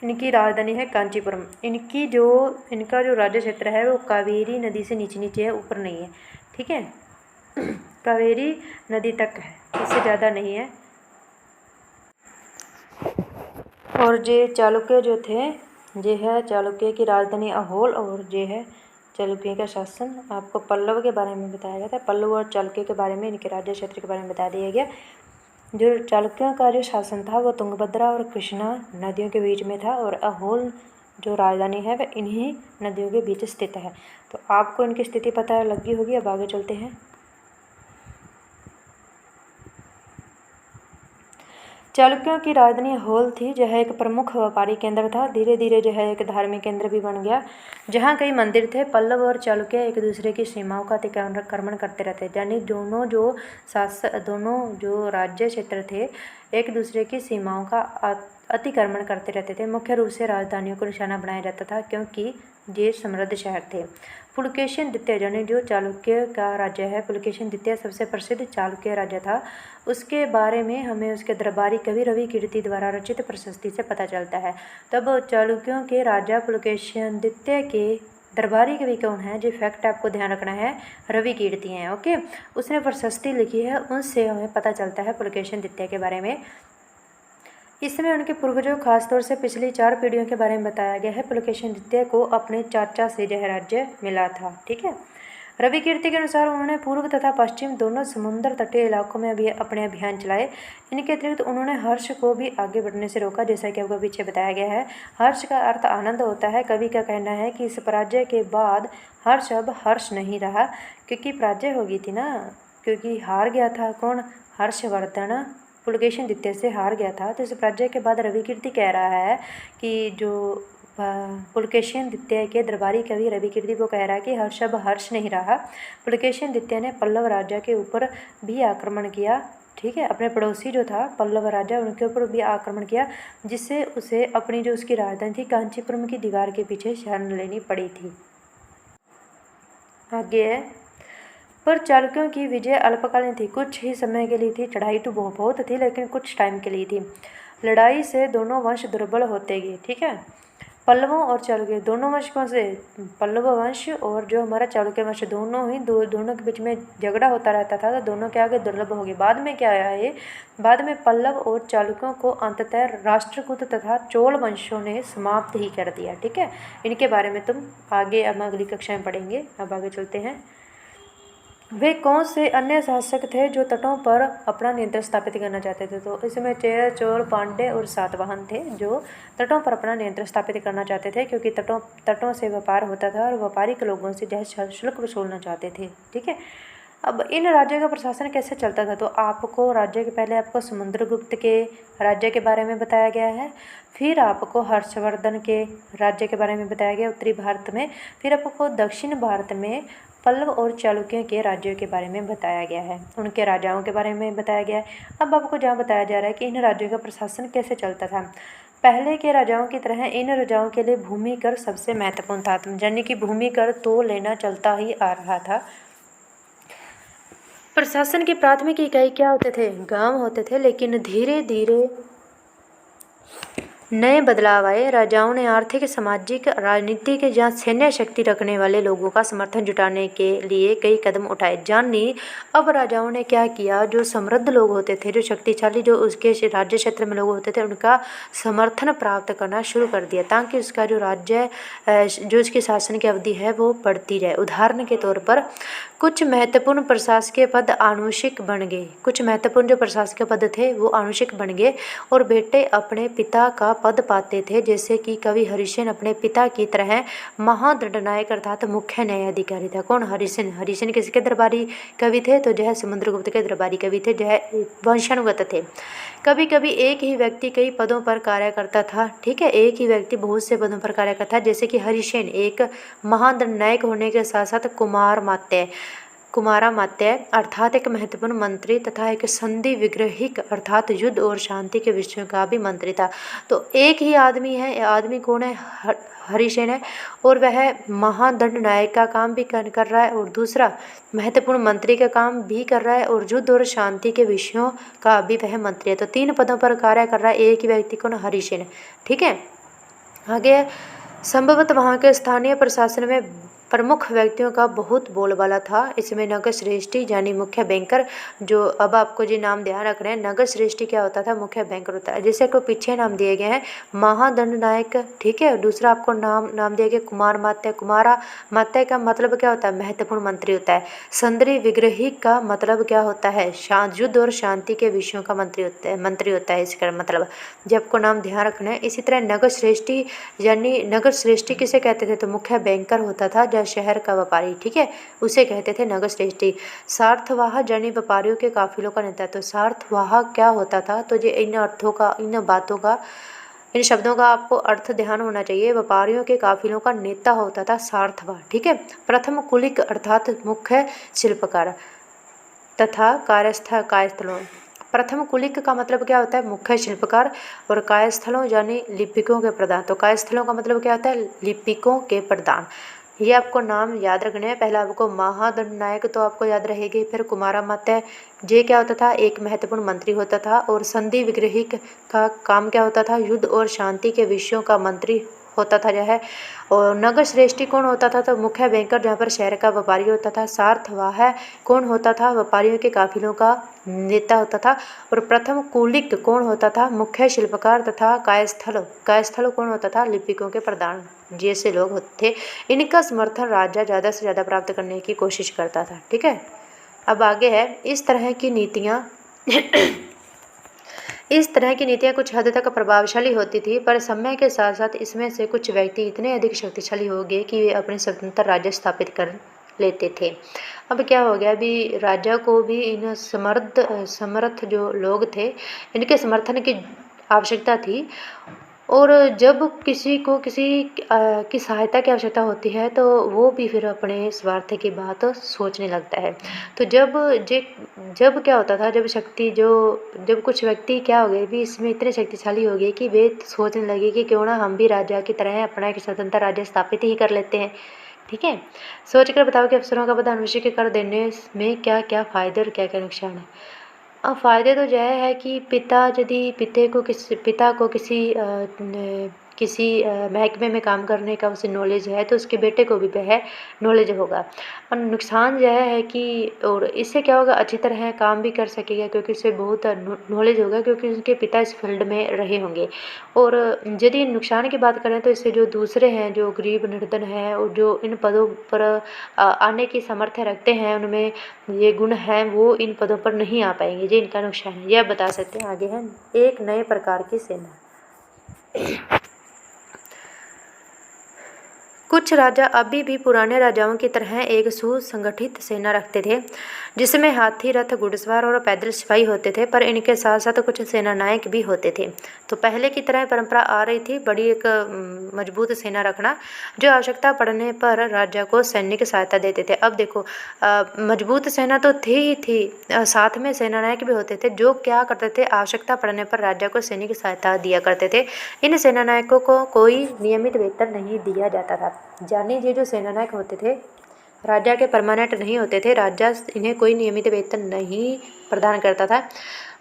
इनकी राजधानी है कांचीपुरम। इनका जो राज्य क्षेत्र है वो कावेरी नदी से नीचे है, ऊपर नहीं है, ठीक है। कावेरी नदी तक है, इससे ज़्यादा नहीं है। और ये चालुक्य जो थे, ये है चालुक्य की राजधानी अहोल, और ये है चालुक्य का शासन। आपको पल्लव के बारे में बताया गया था, पल्लव और चालुक्य के बारे में, इनके राज्य क्षेत्र के बारे में बता दिया गया। जो चालुक्यों का जो शासन था वो तुंगभद्रा और कृष्णा नदियों के बीच में था, और अहोल जो राजधानी है वह इन्हीं नदियों के बीच स्थित है। तो आपको इनकी स्थिति पता लगी होगी। अब आगे चलते हैं। चालुक्यों की राजधानी अहोल थी, यह एक प्रमुख व्यापारी केंद्र था। धीरे धीरे यह एक धार्मिक केंद्र भी बन गया, जहाँ कई मंदिर थे। पल्लव और चालुक्य एक दूसरे की सीमाओं का अतिक्रमण करते रहते, यानी दोनों जो राज्य क्षेत्र थे एक दूसरे की सीमाओं का अतिक्रमण करते रहते थे। मुख्य रूप से राजधानियों को निशाना बनाया जाता था, क्योंकि ये समृद्ध शहर थे। पुलकेशिन द्वितीय, यानी जो चालुक्य का राज्य है, पुलकेशिन द्वितीय सबसे प्रसिद्ध चालुक्य राज्य था। उसके बारे में हमें उसके दरबारी कवि रवि कीर्ति द्वारा रचित प्रशस्ति से पता चलता है। तब चालुक्यों के राजा पुलकेशिन द्वितीय के दरबारी कवि कौन है, जो फैक्ट आपको ध्यान रखना है, रवि कीर्ति हैं। ओके, उसने प्रशस्ति लिखी है, उनसे हमें पता चलता है पुलकेशिन द्वितीय के बारे में। इसमें उनके पूर्वजों, खासतौर से पिछली 4 पीढ़ियों के बारे में बताया गया है। पुलकेशिन द्वितीय को अपने चाचा से यह राज्य मिला था, ठीक है। रवि कीर्ति के अनुसार उन्होंने पूर्व तथा पश्चिम दोनों समुद्र तटीय इलाकों में भी अपने अभियान चलाए। इनके अतिरिक्त उन्होंने हर्ष को भी आगे बढ़ने से रोका, जैसा कि आपको पीछे बताया गया है। हर्ष का अर्थ आनंद होता है। कवि का कहना है कि इस पराजय के बाद हर्ष अब हर्ष नहीं रहा, क्योंकि पराजय हो गई थी ना, क्योंकि हार गया था कौन, हर्षवर्धन पुलकेशिन द्वितीय से हार गया था। तो इस पराजय के बाद रवि कीर्ति कह रहा है कि जो पुलकेशिन द्वितीय के दरबारी कवि रवि कीर्ति वो कह रहा है कि हर्ष अब हर्ष नहीं रहा। पुलकेशिन द्वितीय ने पल्लव राजा के ऊपर भी आक्रमण किया, ठीक है। अपने पड़ोसी जो था पल्लव राजा, उनके ऊपर भी आक्रमण किया, जिससे उसे अपनी जो उसकी राजधानी थी कांचीपुरम की दीवार के पीछे शरण लेनी पड़ी थी। आगे है, पर चालुक्यों की विजय अल्पकालीन थी, कुछ ही समय के लिए थी। चढ़ाई तो बहुत थी, लेकिन कुछ टाइम के लिए थी। लड़ाई से दोनों वंश दुर्बल होते गए, ठीक है। पल्लवों और चालुक्य दोनों वंश कौन से, पल्लव वंश और जो हमारा चालुक्य वंश, दोनों के बीच में झगड़ा होता रहता था, तो दोनों के आगे दुर्लभ हो गए। बाद में क्या आया है, बाद में पल्लव और चालुक्यों को अंततः राष्ट्रकूट तथा चोल वंशों ने समाप्त ही कर दिया, ठीक है। इनके बारे में तुम आगे अब अगली कक्षा में पढ़ेंगे। अब आगे चलते हैं। वे कौन से अन्य शासक थे जो तटों पर अपना नियंत्रण स्थापित करना चाहते थे। तो इसमें चेर, चोल, पांड्य और सातवाहन थे जो तटों पर अपना नियंत्रण स्थापित करना चाहते थे, क्योंकि तटों से व्यापार होता था और व्यापारिक लोगों से जहाज शुल्क वसूलना चाहते थे, ठीक है। अब इन राज्यों का प्रशासन कैसे चलता था, तो आपको राज्य के पहले आपको समुद्रगुप्त के राज्य के बारे में बताया गया है, फिर आपको हर्षवर्धन के राज्य के बारे में बताया गया उत्तरी भारत में, फिर आपको दक्षिण भारत में पल्लव और चालुक्यों के राज्यों के बारे में बताया गया है, उनके राजाओं के बारे में बताया गया है। अब आपको जहाँ बताया जा रहा है कि इन राज्यों का प्रशासन कैसे चलता था। पहले के राजाओं की तरह इन राजाओं के लिए भूमि कर सबसे महत्वपूर्ण था, यानी कि भूमि कर तो लेना चलता ही आ रहा था। प्रशासन की प्राथमिक इकाई क्या होते थे, गांव होते थे, लेकिन धीरे धीरे नए बदलाव आए। राजाओं ने आर्थिक, सामाजिक, राजनीतिक या सैन्य शक्ति रखने वाले लोगों का समर्थन जुटाने के लिए कई कदम उठाए। यानी अब राजाओं ने क्या किया, जो समृद्ध लोग होते थे, जो शक्तिशाली, जो उसके राज्य क्षेत्र में लोग होते थे, उनका समर्थन प्राप्त करना शुरू कर दिया, ताकि उसका जो राज्य, जो उसकी शासन की अवधि है वो बढ़ती जाए। उदाहरण के तौर पर कुछ महत्वपूर्ण प्रशासकीय पद आंशिक बन गए, कुछ महत्वपूर्ण जो प्रशासकीय पद थे वो आंशिक बन गए, और बेटे अपने पिता का पद पाते थे, जैसे कि कवि हरिसेन अपने पिता की तरह महादंडनायक अर्थात मुख्य न्यायाधिकारी था। कौन? हरिसेन। हरिसेन किसके दरबारी कवि थे? तो जो है समुद्रगुप्त के दरबारी कवि थे, जो है वंशानुगत थे। कभी कभी एक ही व्यक्ति कई पदों पर कार्य करता था, ठीक है, एक ही व्यक्ति बहुत से पदों पर कार्य करता था, जैसे कि हरिसेन एक महादंडनायक होने के साथ साथ कुमारामात्य अर्थात एक महत्वपूर्ण मंत्री तथा एक संधि विग्रहिक अर्थात युद्ध और शांति के विषयों का भी मंत्री था। तो एक ही आदमी है, आदमी कौन है? हरिसेन है, और वह महादंड नायक का काम भी कर रहा है और दूसरा महत्वपूर्ण मंत्री का काम भी कर रहा है और युद्ध और शांति के विषयों का भी वह मंत्री है। तो 3 पदों पर कार्य कर रहा है एक ही व्यक्ति, कौन? हरिसेन। ठीक है, आगे संभवतः वहाँ के स्थानीय प्रशासन में प्रमुख व्यक्तियों का बहुत बोलबाला था। इसमें नगर श्रेष्ठी यानी मुख्य बैंकर, जो अब आपको जो नाम ध्यान रख रहे हैं, नगर श्रेष्ठी क्या होता था? मुख्य बैंकर होता है। जैसे को पीछे नाम दिए गए हैं महादंड नायक, ठीक है, दूसरा आपको नाम दिया गया कुमारामात्य। कुमारामात्य का मतलब क्या होता है? महत्वपूर्ण मंत्री होता है। संधि विग्रहिक का मतलब क्या होता है? युद्ध और शांति के विषयों का मंत्री होता है इसका मतलब, जब आपको नाम ध्यान रखना है। इसी तरह नगर श्रेष्ठी यानी नगर श्रेष्ठी किसे कहते थे? तो मुख्य बैंकर होता था, शहर का व्यापारी, ठीक है, उसे कहते थे नगर श्रेष्ठी। सार्थवाह यानी व्यापारियों के काफिलों का नेता। तो सार्थवाह क्या होता था? तो ये इन अर्थों का, इन बातों का, इन शब्दों का आपको अर्थ ध्यान होना चाहिए। व्यापारियों के काफिलों का नेता होता था सार्थवाह, ठीक है। प्रथम कुलिक अर्थात मुख्य शिल्पकार तथा कार्यस्थलों। प्रथम कुलिक का मतलब क्या होता है? मुख्य शिल्पकार, और कार्यस्थलों यानी लिपिकों के प्रधान। तो कार्यस्थलों का मतलब क्या होता है? लिपिकों के प्रधान। ये आपको नाम याद रखने हैं। पहला आपको महादंड नायक तो आपको याद रहेगी, फिर कुमारामात्य, ये क्या होता था? एक महत्वपूर्ण मंत्री होता था, और संधि विग्रहिक का काम क्या होता था? युद्ध और शांति के विषयों का मंत्री होता था जो है। और नगर श्रेष्ठी कौन होता था? तो मुख्य बैंकर, जहाँ पर शहर का व्यापारी होता था। सार्थवाह कौन होता था? व्यापारियों के काफिलों का नेता होता था। और प्रथम कुलिक कौन होता था? मुख्य शिल्पकार तथा कायस्थल कौन होता था? लिपिकों के प्रधान जैसे लोग होते थे। इनका समर्थन राजा ज़्यादा से ज़्यादा प्राप्त करने की कोशिश करता था, ठीक है। अब आगे है, इस तरह की नीतियाँ कुछ हद तक प्रभावशाली होती थी, पर समय के साथ साथ इसमें से कुछ व्यक्ति इतने अधिक शक्तिशाली हो गए कि वे अपने स्वतंत्र राज्य स्थापित कर लेते थे। अब क्या हो गया? अभी राजा को भी इन समर्थ जो लोग थे, इनके समर्थन की आवश्यकता थी। और जब किसी को किसी की सहायता की आवश्यकता होती है, तो वो भी फिर अपने स्वार्थ की बात सोचने लगता है। तो जब क्या होता था? जब कुछ व्यक्ति क्या हो गए भी इसमें इतने शक्तिशाली हो गए कि वे सोचने लगे कि क्यों ना हम भी राजा की तरह अपना एक स्वतंत्र राज्य स्थापित ही कर लेते हैं, ठीक है। सोच कर बताओ कि अफसरों का पद अनुष्य के कर देने में क्या क्या फ़ायदे और क्या क्या नुकसान है। अब फ़ायदे तो यह है कि पिता को किसी महकमे में काम करने का उसे नॉलेज है, तो उसके बेटे को भी वह नॉलेज होगा। और नुकसान यह है कि और इससे क्या होगा? अच्छी तरह काम भी कर सकेगा, क्योंकि उसे बहुत नॉलेज होगा, क्योंकि उसके पिता इस फील्ड में रहे होंगे। और यदि नुकसान की बात करें, तो इससे जो दूसरे हैं, जो गरीब निर्धन हैं और जो इन पदों पर आने की सामर्थ्य रखते हैं, उनमें ये गुण हैं, वो इन पदों पर नहीं आ पाएंगे। ये इनका नुकसान है, यह बता सकते हैं। आगे है, एक नए प्रकार की सेना। कुछ राजा अभी भी पुराने राजाओं की तरह एक सुसंगठित सेना रखते थे, जिसमें हाथी, रथ, घुड़सवार और पैदल सिपाही होते थे, पर इनके साथ साथ कुछ सेना नायक भी होते थे। तो पहले की तरह परंपरा आ रही थी, बड़ी एक मजबूत सेना रखना, जो आवश्यकता पड़ने पर राजा को सैनिक सहायता देते थे। अब देखो, मजबूत सेना तो थी ही थी, साथ में सेना नायक भी होते थे, जो क्या करते थे? आवश्यकता पड़ने पर राजा को सैनिक सहायता दिया करते थे। इन सेना नायकों को कोई नियमित वेतन नहीं दिया जाता था। यानी ये जो सेना नायक होते थे, राजा के परमानेंट नहीं होते थे, राजा इन्हें कोई नियमित वेतन नहीं प्रदान करता था।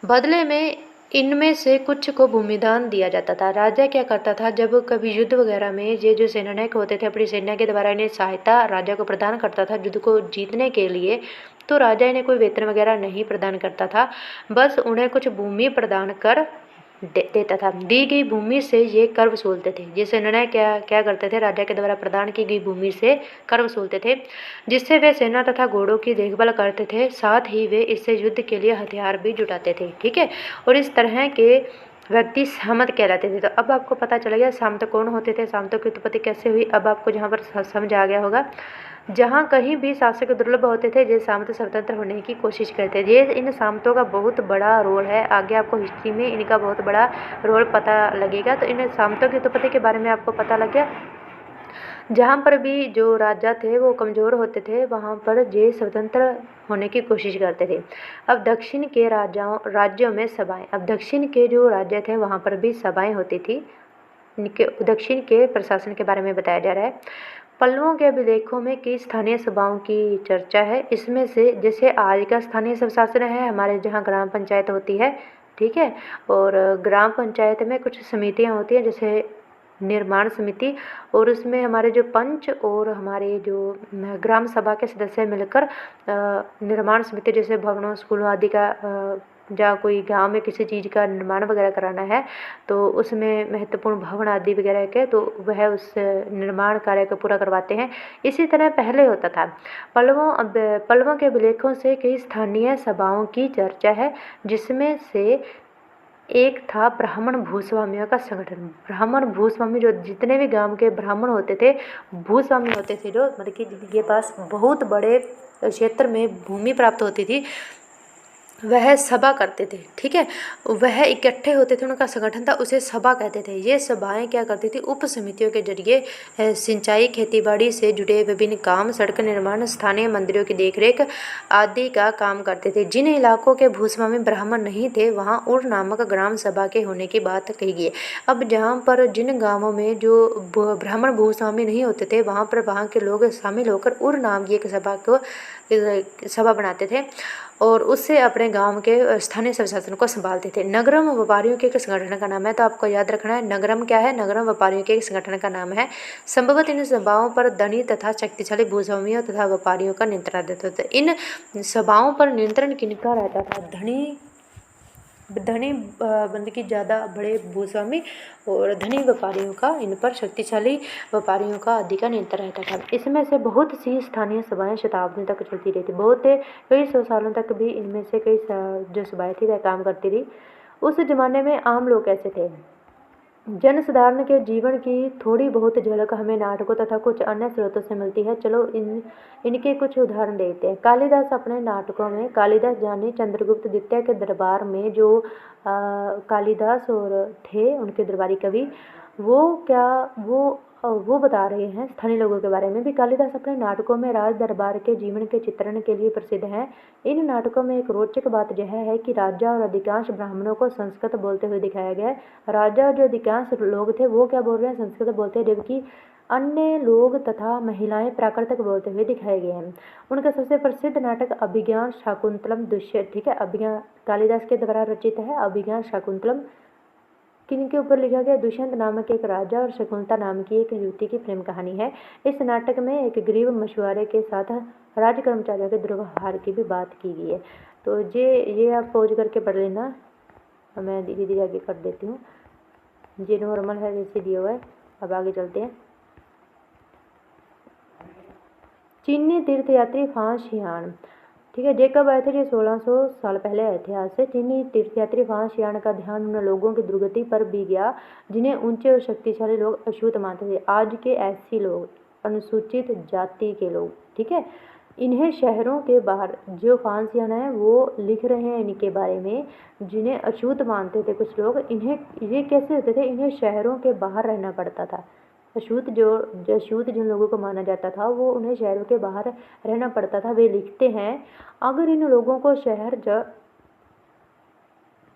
बदले में इनमें से कुछ को भूमिदान दिया जाता था। राजा क्या करता था? जब कभी युद्ध वगैरह में ये जो सेना नायक होते थे, अपनी सेना के द्वारा इन्हें सहायता राजा को प्रदान करता था युद्ध को जीतने के लिए, तो राजा इन्हें कोई वेतन वगैरह नहीं प्रदान करता था, बस उन्हें कुछ भूमि प्रदान कर देता था। दी गई भूमि से ये कर वसूलते थे। ये सेना नायक क्या करते थे? राजा के द्वारा प्रदान की गई भूमि से कर वसूलते थे, जिससे वे सेना तथा घोड़ों की देखभाल करते थे। साथ ही वे इससे युद्ध के लिए हथियार भी जुटाते थे, ठीक है। और इस तरह के व्यक्ति सामंत कहलाते थे। तो अब आपको पता चल गया सामंत कौन होते थे, सामंतों की उत्पत्ति कैसे हुई। अब आपको जहाँ पर समझ आ गया होगा, जहाँ कहीं भी शासक दुर्लभ होते थे, ये सामंत स्वतंत्र होने की कोशिश करते थे। ये इन सामंतों का बहुत बड़ा रोल है, आगे आपको हिस्ट्री में इनका बहुत बड़ा रोल पता लगेगा। तो इन सामंतों की उत्पत्ति के बारे में आपको पता लग गया। जहाँ पर भी जो राजा थे वो कमज़ोर होते थे, वहाँ पर ये स्वतंत्र होने की कोशिश करते थे। अब दक्षिण के राज्यों में सभाएं, अब दक्षिण के जो राज्य थे वहाँ पर भी सभाएं होती थी। इनके दक्षिण के प्रशासन के बारे में बताया जा रहा है। पल्लवों के अभिलेखों में कई स्थानीय सभाओं की चर्चा है। इसमें से जैसे आज का स्थानीय स्वशासन है, हमारे जहाँ ग्राम पंचायत होती है, ठीक है, और ग्राम पंचायत में कुछ समितियाँ होती हैं, जैसे निर्माण समिति, और उसमें हमारे जो पंच और हमारे जो ग्राम सभा के सदस्य मिलकर निर्माण समिति, जैसे भवनों, स्कूलों आदि का जहाँ कोई गांव में किसी चीज़ का निर्माण वगैरह कराना है तो उसमें महत्वपूर्ण भवन आदि वगैरह के, तो वह उस निर्माण कार्य को पूरा करवाते हैं। इसी तरह पहले होता था। पल्लवों के अभिलेखों से कई स्थानीय सभाओं की चर्चा है, जिसमें से एक था ब्राह्मण भूस्वामियों का संगठन। ब्राह्मण भूस्वामी, जो जितने भी गांव के ब्राह्मण होते थे, भूस्वामी होते थे, जो मतलब कि जिनके पास बहुत बड़े क्षेत्र में भूमि प्राप्त होती थी, वह सभा करते थे, ठीक है, वह इकट्ठे होते थे, उनका संगठन था, उसे सभा कहते थे। ये सभाएं क्या करती थी, उप समितियों के जरिए सिंचाई, खेतीबाड़ी से जुड़े विभिन्न काम, सड़क निर्माण, स्थानीय मंदिरों की देखरेख आदि का काम करते थे। जिन इलाकों के भूस्वामी ब्राह्मण नहीं थे, वहाँ उर नामक ग्राम सभा के होने की बात कही गई है। अब जहाँ पर जिन गाँवों में जो ब्राह्मण भूस्वामी नहीं होते थे, वहाँ पर वहाँ के लोग शामिल होकर उर नाम की एक सभा बनाते थे और उससे अपने गांव के स्थानीय स्वशासन को संभालते थे। नगरम व्यापारियों के एक संगठन का नाम है, तो आपको याद रखना है नगरम क्या है, नगरम व्यापारियों के एक संगठन का नाम है। संभवतः इन सभाओं पर धनी तथा शक्तिशाली भूस्वामियों तथा व्यापारियों का नियंत्रण रहता था। इन सभाओं पर नियंत्रण किनका रहता था, धनी मतलब कि ज़्यादा बड़े भूस्वामी और धनी व्यापारियों का, इन पर शक्तिशाली व्यापारियों का आदि का नियंत्रण रहता था। इसमें से बहुत सी स्थानीय सभाएं शताब्दियों तक चलती रही थी, कई 100 सालों तक भी इनमें से कई जो सभाएं थी वह काम करती रही। उस जमाने में आम लोग कैसे थे, जनसाधारण के जीवन की थोड़ी बहुत झलक हमें नाटकों तथा कुछ अन्य स्रोतों से मिलती है। चलो इनके कुछ उदाहरण देते हैं। कालिदास अपने नाटकों में, कालिदास जानी चंद्रगुप्त द्वितीय के दरबार में जो कालिदास और थे उनके दरबारी कवि, वो बता रहे हैं स्थानीय लोगों के बारे में भी। कालिदास अपने नाटकों में राज दरबार के जीवन के चित्रण के लिए प्रसिद्ध हैं। इन नाटकों में एक रोचक बात यह है कि राजा और अधिकांश ब्राह्मणों को संस्कृत बोलते हुए दिखाया गया है। राजा और जो अधिकांश लोग थे वो क्या बोल रहे हैं, संस्कृत बोलते हैं, जबकि अन्य लोग तथा महिलाएं प्राकृतिक बोलते हुए दिखाए गए हैं। उनका सबसे प्रसिद्ध नाटक अभिज्ञान शाकुंतलम दुष्य, ठीक है, अभिज्ञान कालिदास के द्वारा रचित है। अभिज्ञान शाकुंतलम किनके ऊपर लिखा गया, दुष्यंत नामक एक राजा और शकुंतला नाम की एक युवती की प्रेम कहानी है। इस नाटक में एक गरीब मछुआरे के साथ राज कर्मचारियों के दुर्व्यवहार की भी बात की गई है। तो ये आप पॉज करके पढ़ लेना, मैं धीरे धीरे आगे कर देती हूँ। ये नॉर्मल है जैसे दिया हुआ है। अब आगे चलते हैं। चीनी तीर्थयात्री फ्रांस यान, ठीक है, ये कब आए थे, ये 1600 साल पहले आए थे आज से। चीनी तीर्थयात्री फ्रांस यान का ध्यान उन लोगों की दुर्गति पर भी गया जिन्हें ऊंचे और शक्तिशाली लोग अछूत मानते थे। आज के ऐसी लोग, अनुसूचित जाति के लोग, ठीक है, इन्हें शहरों के बाहर, जो फ्रांसियन है वो लिख रहे हैं इनके बारे में, जिन्हें अछूत मानते थे कुछ लोग, इन्हें ये कैसे होते थे, इन्हें शहरों के बाहर रहना पड़ता था। अछूत जिन लोगों को माना जाता था वो उन्हें शहरों के बाहर रहना पड़ता था। वे लिखते हैं, अगर इन लोगों को शहर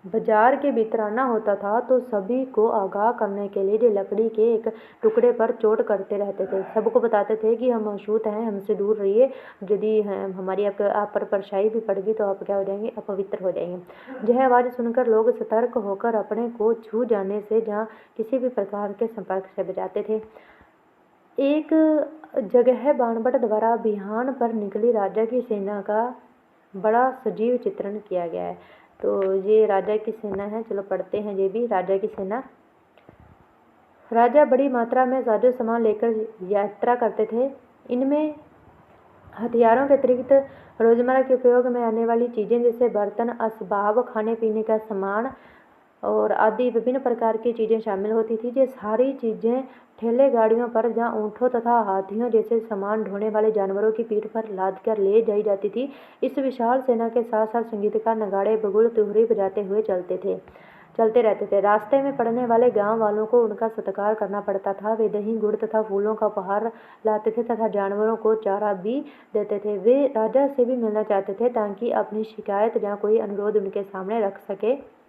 बाजार के भीतर आना होता था तो सभी को आगाह करने के लिए लकड़ी के एक टुकड़े पर चोट करते रहते थे। सबको बताते थे कि हम अछूत हैं, हमसे दूर रहिए, यदि हमारी आप पर परछाई भी पड़ गई तो आप क्या हो जाएंगे, अपवित्र हो जाएंगे। यह आवाज़ सुनकर लोग सतर्क होकर अपने को छू जाने से जहाँ किसी भी प्रकार के संपर्क से बचाते थे। एक जगह बाणभट्ट द्वारा अभियान पर निकली राजा की सेना का बड़ा सजीव चित्रण किया गया है। तो ये राजा की सेना है, चलो पढ़ते हैं ये भी। राजा की सेना, राजा बड़ी मात्रा में साजो सामान लेकर यात्रा करते थे। इनमें हथियारों के अतिरिक्त रोजमर्रा के उपयोग में आने वाली चीज़ें जैसे बर्तन, असबाब, खाने पीने का सामान, और आदि विभिन्न प्रकार की चीज़ें शामिल होती थी। ये सारी चीज़ें ठेले गाड़ियों पर जहाँ ऊँटों तथा हाथियों जैसे सामान ढोने वाले जानवरों की पीठ पर लाद कर ले जाई जाती थी। इस विशाल सेना के साथ साथ संगीतकार नगाड़े बगुल तुहरी बजाते हुए चलते रहते थे। रास्ते में पड़ने वाले गांव वालों को उनका सत्कार करना पड़ता था। वे दही गुड़ तथा फूलों का उपहार लाते थे तथा जानवरों को चारा भी देते थे। वे राजा से भी मिलना चाहते थे ताकि अपनी शिकायत या कोई अनुरोध उनके सामने रख सके,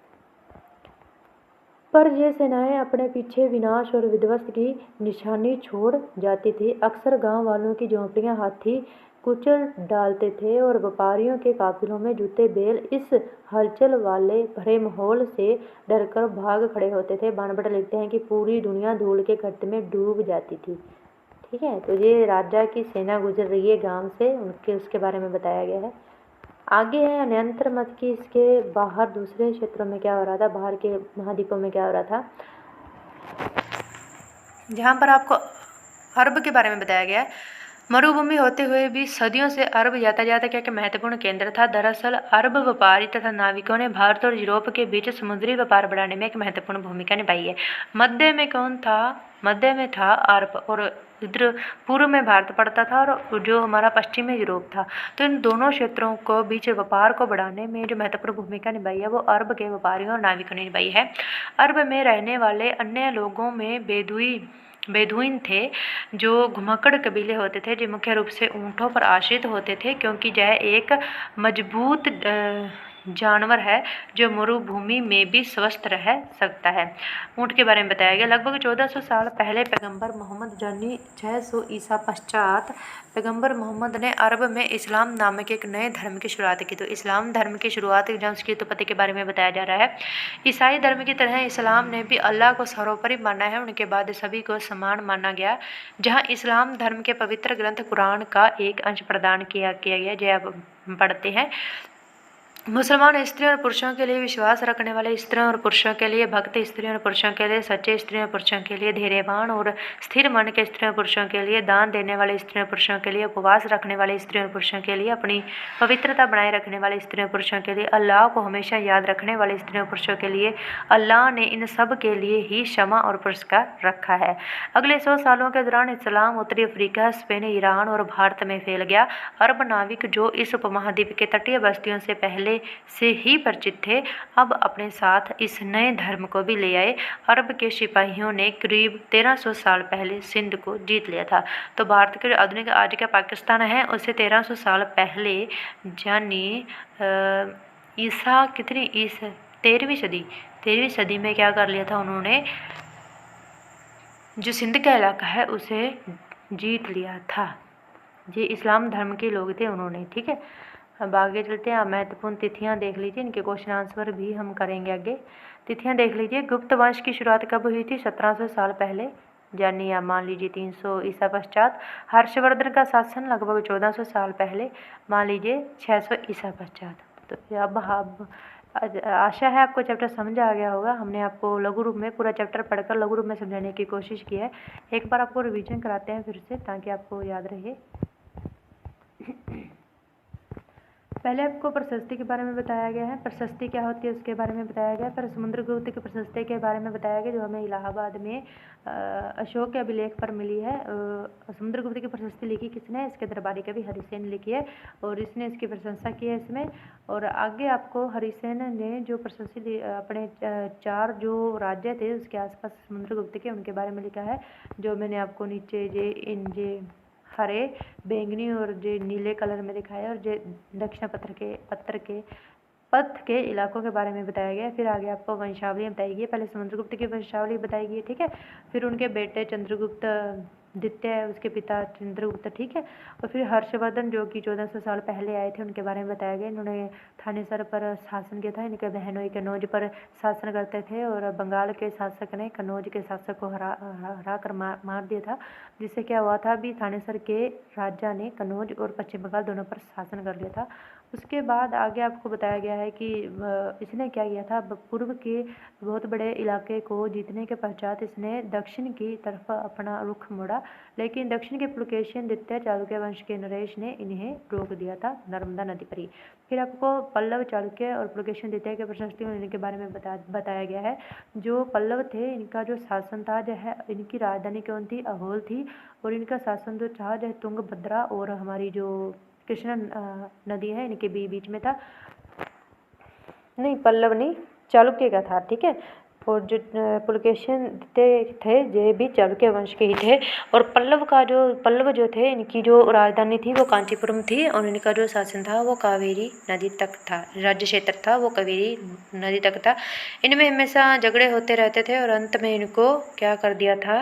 पर ये सेनाएं अपने पीछे विनाश और विध्वंस की निशानी छोड़ जाती थी। अक्सर गांव वालों की झोंपड़ियां हाथी कुचल डालते थे और व्यापारियों के काफिलों में जुटे बैल इस हलचल वाले भरे माहौल से डरकर भाग खड़े होते थे। बाणभट्ट लिखते हैं कि पूरी दुनिया धूल के गड्ढे में डूब जाती थी। ठीक है, तो ये राजा की सेना गुजर रही है गांव से, उसके बारे में बताया गया है। आगे है अन्यंत्र मत की इसके बाहर दूसरे क्षेत्रों में क्या हो रहा था, बाहर के महाद्वीपों में क्या हो रहा था। जहाँ पर आपको अरब के बारे में बताया गया है। मरुभूमि होते हुए भी सदियों से अरब यातायात का एक महत्वपूर्ण केंद्र था। दरअसल अरब व्यापारी तथा नाविकों ने भारत और यूरोप के बीच समुद्री व्यापार बढ़ाने में एक महत्वपूर्ण भूमिका निभाई है। मध्य में था अरब और इधर पूर्व में भारत पड़ता था और जो हमारा पश्चिम में यूरोप था। तो इन दोनों क्षेत्रों को बीच व्यापार को बढ़ाने में जो महत्वपूर्ण भूमिका निभाई है वो अरब के व्यापारियों और नाविकों ने निभाई है। अरब में रहने वाले अन्य लोगों में बेदुइन थे, जो घुमक्कड़ कबीले होते थे, जो मुख्य रूप से ऊँटों पर आश्रित होते थे क्योंकि यह एक मजबूत जानवर है जो मरुभूमि में भी स्वस्थ रह सकता है। ऊँट के बारे में बताया गया। लगभग 1400 साल पहले पैगंबर मोहम्मद यानी 600 ईसा पश्चात पैगंबर मोहम्मद ने अरब में इस्लाम नामक एक नए धर्म की शुरुआत की। तो इस्लाम धर्म की शुरुआत उसकी उत्पत्ति के बारे में बताया जा रहा है। ईसाई धर्म की तरह इस्लाम ने भी अल्लाह को सर्वोपरि माना है। उनके बाद सभी को समान माना गया। जहाँ इस्लाम धर्म के पवित्र ग्रंथ कुरान का एक अंश प्रदान किया गया, जो आप पढ़ते हैं। मुसलमान स्त्रियों और पुरुषों के लिए विश्वास रखने वाले स्त्रियों और पुरुषों के लिए, भक्त स्त्रियों और पुरुषों के लिए, सच्चे स्त्रियों और पुरुषों के लिए, धैर्यवान और स्थिर मन के स्त्रियों और पुरुषों के लिए, दान देने वाले स्त्रियों और पुरुषों के लिए, उपवास रखने वाले स्त्रियों और पुरुषों के लिए, अपनी पवित्रता बनाए रखने वाले स्त्रियों और पुरुषों के लिए, अल्लाह को हमेशा याद रखने वाले स्त्रियों और पुरुषों के लिए। अल्लाह ने इन सब के लिए ही क्षमा और पुरस्कार रखा है। अगले 100 सालों के दौरान इस्लाम उत्तरी अफ्रीका, स्पेन, ईरान और भारत में फैल गया। अरब नाविक जो इस उपमहाद्वीप के तटीय बस्तियों से पहले से ही परिचित थे, अब अपने साथ इस नए धर्म को भी ले आए। अरब के सिपाहियों ने करीब 1300 साल पहले सिंध को जीत लिया था। तो भारत के आधुनिक आज का पाकिस्तान है उसे 1300 साल पहले यानी ईसा 13वीं सदी में क्या कर लिया था उन्होंने, जो सिंध का इलाका है उसे जीत लिया था। ये इस्लाम धर्म के लोग थे उन्होंने। ठीक है, अब आगे चलते हैं। आप महत्वपूर्ण तिथियां देख लीजिए, इनके क्वेश्चन आंसर भी हम करेंगे आगे। तिथियां देख लीजिए। गुप्त वंश की शुरुआत कब हुई थी? 1700 साल पहले, यानी आप मान लीजिए 300 ईसा पश्चात। हर्षवर्धन का शासन लगभग 1400 साल पहले, मान लीजिए 600 ईसा पश्चात। तो अब आशा है आपको चैप्टर समझ आ गया होगा। हमने आपको लघु रूप में पूरा चैप्टर पढ़कर लघु रूप में समझाने की कोशिश की है। एक बार आपको रिवीजन कराते हैं फिर से, ताकि आपको याद रहे। पहले आपको प्रशस्ति के बारे में बताया गया है। प्रशस्ति क्या होती है उसके बारे में बताया गया। फिर समुद्रगुप्त की प्रशस्ति के बारे में बताया गया, जो हमें इलाहाबाद में अशोक के अभिलेख पर मिली है। समुद्रगुप्त की प्रशस्ति लिखी किसने? इसके दरबारी कवि हरिसेन लिखी है और इसने इसकी प्रशंसा की है इसमें। और आगे आपको हरिसेन ने जो प्रशस्ति अपने 4 जो राज्य थे उसके आसपास समुद्रगुप्त के, उनके बारे में लिखा है, जो मैंने आपको नीचे जे हरे, बैंगनी और जो नीले कलर में दिखाया, और जो दक्षिण पथ के इलाकों के बारे में बताया गया। फिर आगे आपको वंशावली बताई गई। पहले समुद्रगुप्त की वंशावली बताई गई, ठीक है। फिर उनके बेटे चंद्रगुप्त द्वितीय, उसके पिता चंद्रगुप्त, ठीक है। और फिर हर्षवर्धन जो कि 1400 साल पहले आए थे, उनके बारे में बताया गया। इन्होंने थानेसर पर शासन किया था। इनके बहनोई कन्नौज पर शासन करते थे और बंगाल के शासक ने कन्नौज के शासक को हरा कर मार दिया था, जिससे क्या हुआ था, भी थानेसर के राजा ने कन्नौज और पश्चिम बंगाल दोनों पर शासन कर लिया था। उसके बाद आगे आपको बताया गया है कि इसने क्या किया था, पूर्व के बहुत बड़े इलाके को जीतने के पश्चात इसने दक्षिण की तरफ अपना रुख मोड़ा, लेकिन दक्षिण के पुलकेशिन द्वितीय चालुक्य वंश के नरेश ने इन्हें रोक दिया था नर्मदा नदी पर ही। फिर आपको पल्लव चालुक्य और पुलकेशिन द्वितीय के प्रशस्ति और इनके बारे में बताया गया है। जो पल्लव थे इनका जो शासन था जो है, इनकी राजधानी कौन थी, अहोल थी, और इनका शासन जो था जो तुंगभद्रा और हमारी जो कृष्णा नदी है इनके बीच में था। नहीं, पल्लव नहीं, चालुक्य का था, ठीक है। और जो पुलकेशिन थे ये भी चालुक्य वंश के ही थे। और पल्लव जो थे इनकी जो राजधानी थी वो कांचीपुरम थी, और इनका जो शासन था वो कावेरी नदी तक था, राज्य क्षेत्र था वो कावेरी नदी तक था। इनमें हमेशा झगड़े होते रहते थे और अंत में इनको क्या कर दिया था,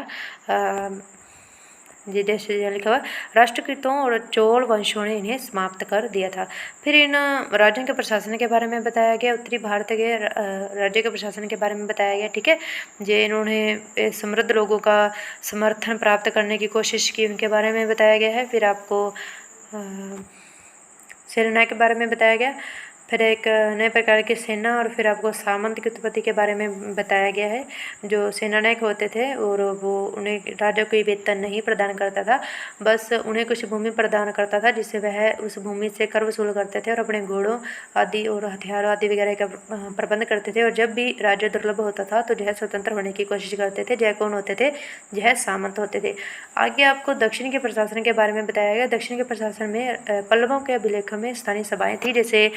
जैसे लिखा हुआ, राष्ट्रकूटों और चोल वंशों ने इन्हें समाप्त कर दिया था। फिर इन राज्यों के प्रशासन के बारे में बताया गया, उत्तरी भारत के राज्य के प्रशासन के बारे में बताया गया, ठीक है। जे इन्होंने समृद्ध लोगों का समर्थन प्राप्त करने की कोशिश की, उनके बारे में बताया गया है। फिर आपको सेनानायक के बारे में बताया गया, फिर एक नए प्रकार की सेना, और फिर आपको सामंत की उत्पत्ति के बारे में बताया गया है। जो सेनानायक होते थे और वो उन्हें राजा कोई वेतन नहीं प्रदान करता था, बस उन्हें कुछ भूमि प्रदान करता था जिससे वह उस भूमि से कर वसूल करते थे और अपने घोड़ों आदि और हथियारों आदि वगैरह का प्रबंध करते थे। और जब भी राज्य दुर्लभ होता था तो यह स्वतंत्र होने की कोशिश करते थे। यह कौन होते थे, यह सामंत होते थे। आगे आपको दक्षिण के प्रशासन के बारे में बताया गया। दक्षिण के प्रशासन में पल्लवों के अभिलेखों में स्थानीय सभाएं थी, जैसे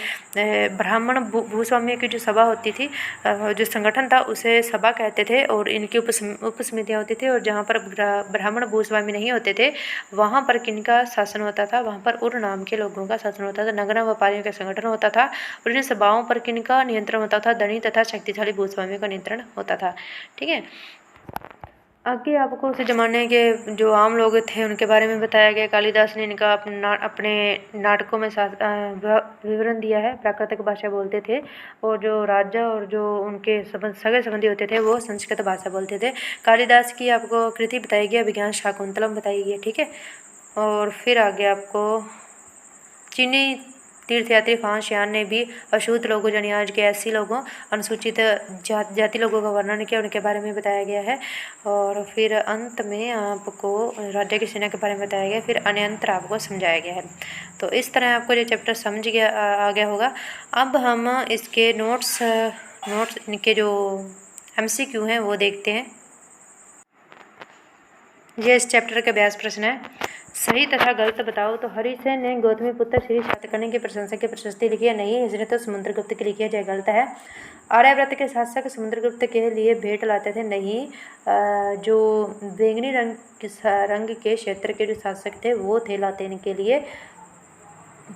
ब्राह्मण भूस्वामियों की जो सभा होती थी, जो संगठन था उसे सभा कहते थे, और इनकी उपसमितियाँ होती थी। और जहाँ पर ब्राह्मण भूस्वामी नहीं होते थे वहाँ पर किनका शासन होता था, वहाँ पर उर नाम के लोगों का शासन होता था। नगर व्यापारियों का संगठन होता था, और इन सभाओं पर किनका नियंत्रण होता था, धनी तथा शक्तिशाली भूस्वामियों का नियंत्रण होता था, ठीक है। आगे आपको उस ज़माने के जो आम लोग थे उनके बारे में बताया गया। कालिदास ने इनका अपने नाटकों में विवरण दिया है। प्राकृतिक भाषा बोलते थे, और जो राजा और जो उनके सगे संबंधी होते थे वो संस्कृत भाषा बोलते थे। कालिदास की आपको कृति बताई गई, अभिज्ञान शाकुंतलम बताई गई, ठीक है। और फिर आगे आपको चीनी तीर्थयात्री फ्रांसियान ने भी अशूद्र लोगों यानी आज के ऐसी लोगों, अनुसूचित जाति लोगों का वर्णन किया, उनके बारे में बताया गया है। और फिर अंत में आपको राज्य की सेना के बारे में बताया गया, फिर अन्यंत्र आपको समझाया गया है। तो इस तरह आपको ये चैप्टर समझ आ गया होगा। अब हम इसके नोट्स इनके जो MCQ हैं वो देखते हैं। ये इस चैप्टर का अभ्यास प्रश्न है। सही तथा गलत बताओ। तो हरिसेन ने गौतमी पुत्र श्री शातकर्णी की प्रशंसा की प्रशस्ति लिखी है, नहीं, इसने तो समुद्रगुप्त की लिखी है, यह गलत है। आर्यव्रत के शासक समुद्रगुप्त के लिए भेंट लाते थे, नहीं, जो बैंगनी रंग के क्षेत्र के जो शासक थे वो थे लाते इनके लिए।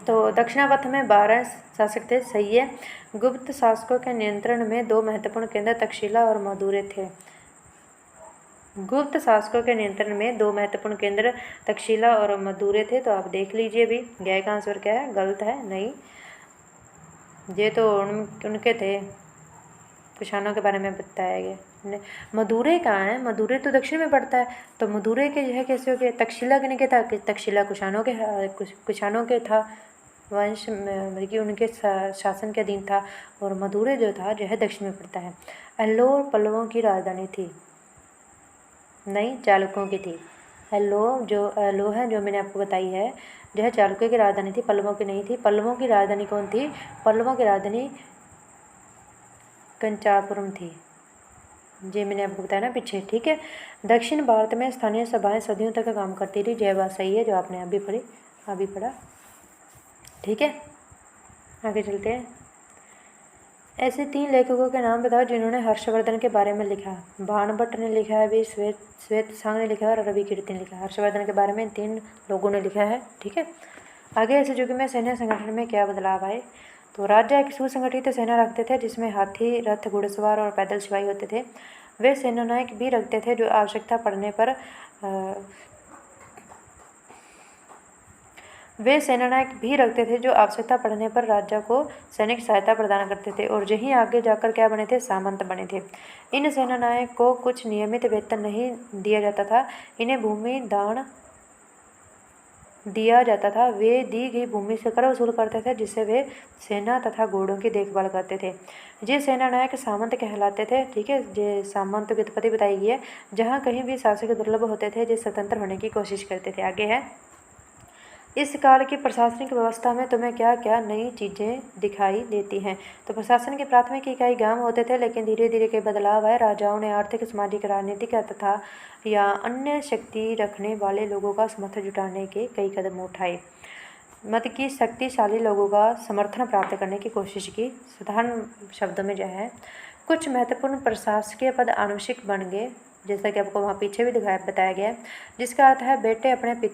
तो दक्षिणावर्त में 12 शासक थे, सही है। गुप्त शासकों के नियंत्रण में 2 महत्वपूर्ण केंद्र तक्षशिला और मदुरै थे। गुप्त शासकों के नियंत्रण में 2 महत्वपूर्ण केंद्र तक्षशिला और मदुरै थे। तो आप देख लीजिए अभी गया का आंसर क्या है, गलत है, नहीं, ये तो उनके थे, कुषाणों के बारे में बताया गया। मदुरै कहाँ है, मदुरै तो दक्षिण में पड़ता है, तो मदुरै के यह कैसे हो गया। तक्षशिला किन के था, तक्षशिला कुषाणों के था वंश, मतलब कि उनके शासन के अधीन था। और मदुरै जो था जो है दक्षिण में पड़ता है। एल्लोर पल्लवों की राजधानी थी, नहीं, चालुक्यों की थी। एल्लो है जो मैंने आपको बताई है, जो है चालुक्य की राजधानी थी, पल्लवों की नहीं थी। पल्लवों की राजधानी कौन थी, पल्लवों की राजधानी कंचापुरम थी, ये मैंने आपको बताया ना पीछे, ठीक है। दक्षिण भारत में स्थानीय सभाएं सदियों तक काम करती रही, यह बात सही है जो आपने अभी पढ़ा, ठीक है। आगे चलते हैं। ऐसे 3 लेखकों के नाम बताओ जिन्होंने हर्षवर्धन के बारे में लिखा। बाणभट्ट ने लिखा है, भी श्वेतसांग ने लिखा है, और रवि कीर्ति ने लिखा है। हर्षवर्धन के बारे में 3 लोगों ने लिखा है, ठीक है। आगे ऐसे युग में सैन्य संगठन में क्या बदलाव आए। तो राज्य एक सुसंगठित सेना रखते थे जिसमें हाथी, रथ, घुड़सवार और पैदल सिपाही होते थे। वे सेनानायक भी रखते थे जो आवश्यकता पड़ने पर राज्य को सैनिक सहायता प्रदान करते थे, और यही आगे जाकर क्या बने थे, सामंत बने थे। इन सेनानायक को कुछ नियमित वेतन नहीं दिया जाता था, इन्हें भूमि दान दिया जाता था वे दी गई भूमि से कर वसूल करते थे, जिससे वे सेना तथा घोड़ों की देखभाल करते थे। ये सेना नायक सामंत कहलाते थे। ठीक है, ये सामंत की उत्पत्ति बताई गई है। जहाँ कहीं भी शासक दुर्लभ होते थे, जो स्वतंत्र होने की कोशिश करते थे। आगे है, इस काल की प्रशासनिक व्यवस्था में तुम्हें क्या क्या नई चीज़ें दिखाई देती हैं? तो प्रशासन की प्राथमिक इकाई गांव होते थे, लेकिन धीरे धीरे कई बदलाव आए। राजाओं ने आर्थिक, सामाजिक, राजनीतिक तथा या अन्य शक्ति रखने वाले लोगों का समर्थन जुटाने के कई कदम उठाए। मत की शक्तिशाली लोगों का समर्थन प्राप्त करने की कोशिश की। साधारण शब्दों में जो है, कुछ महत्वपूर्ण प्रशासकीय पद आंशिक बन गए, जैसा कि आपको वहाँ पीछे भी दिखाया बताया गया है, जिसका अर्थ है बेटे अपने पिता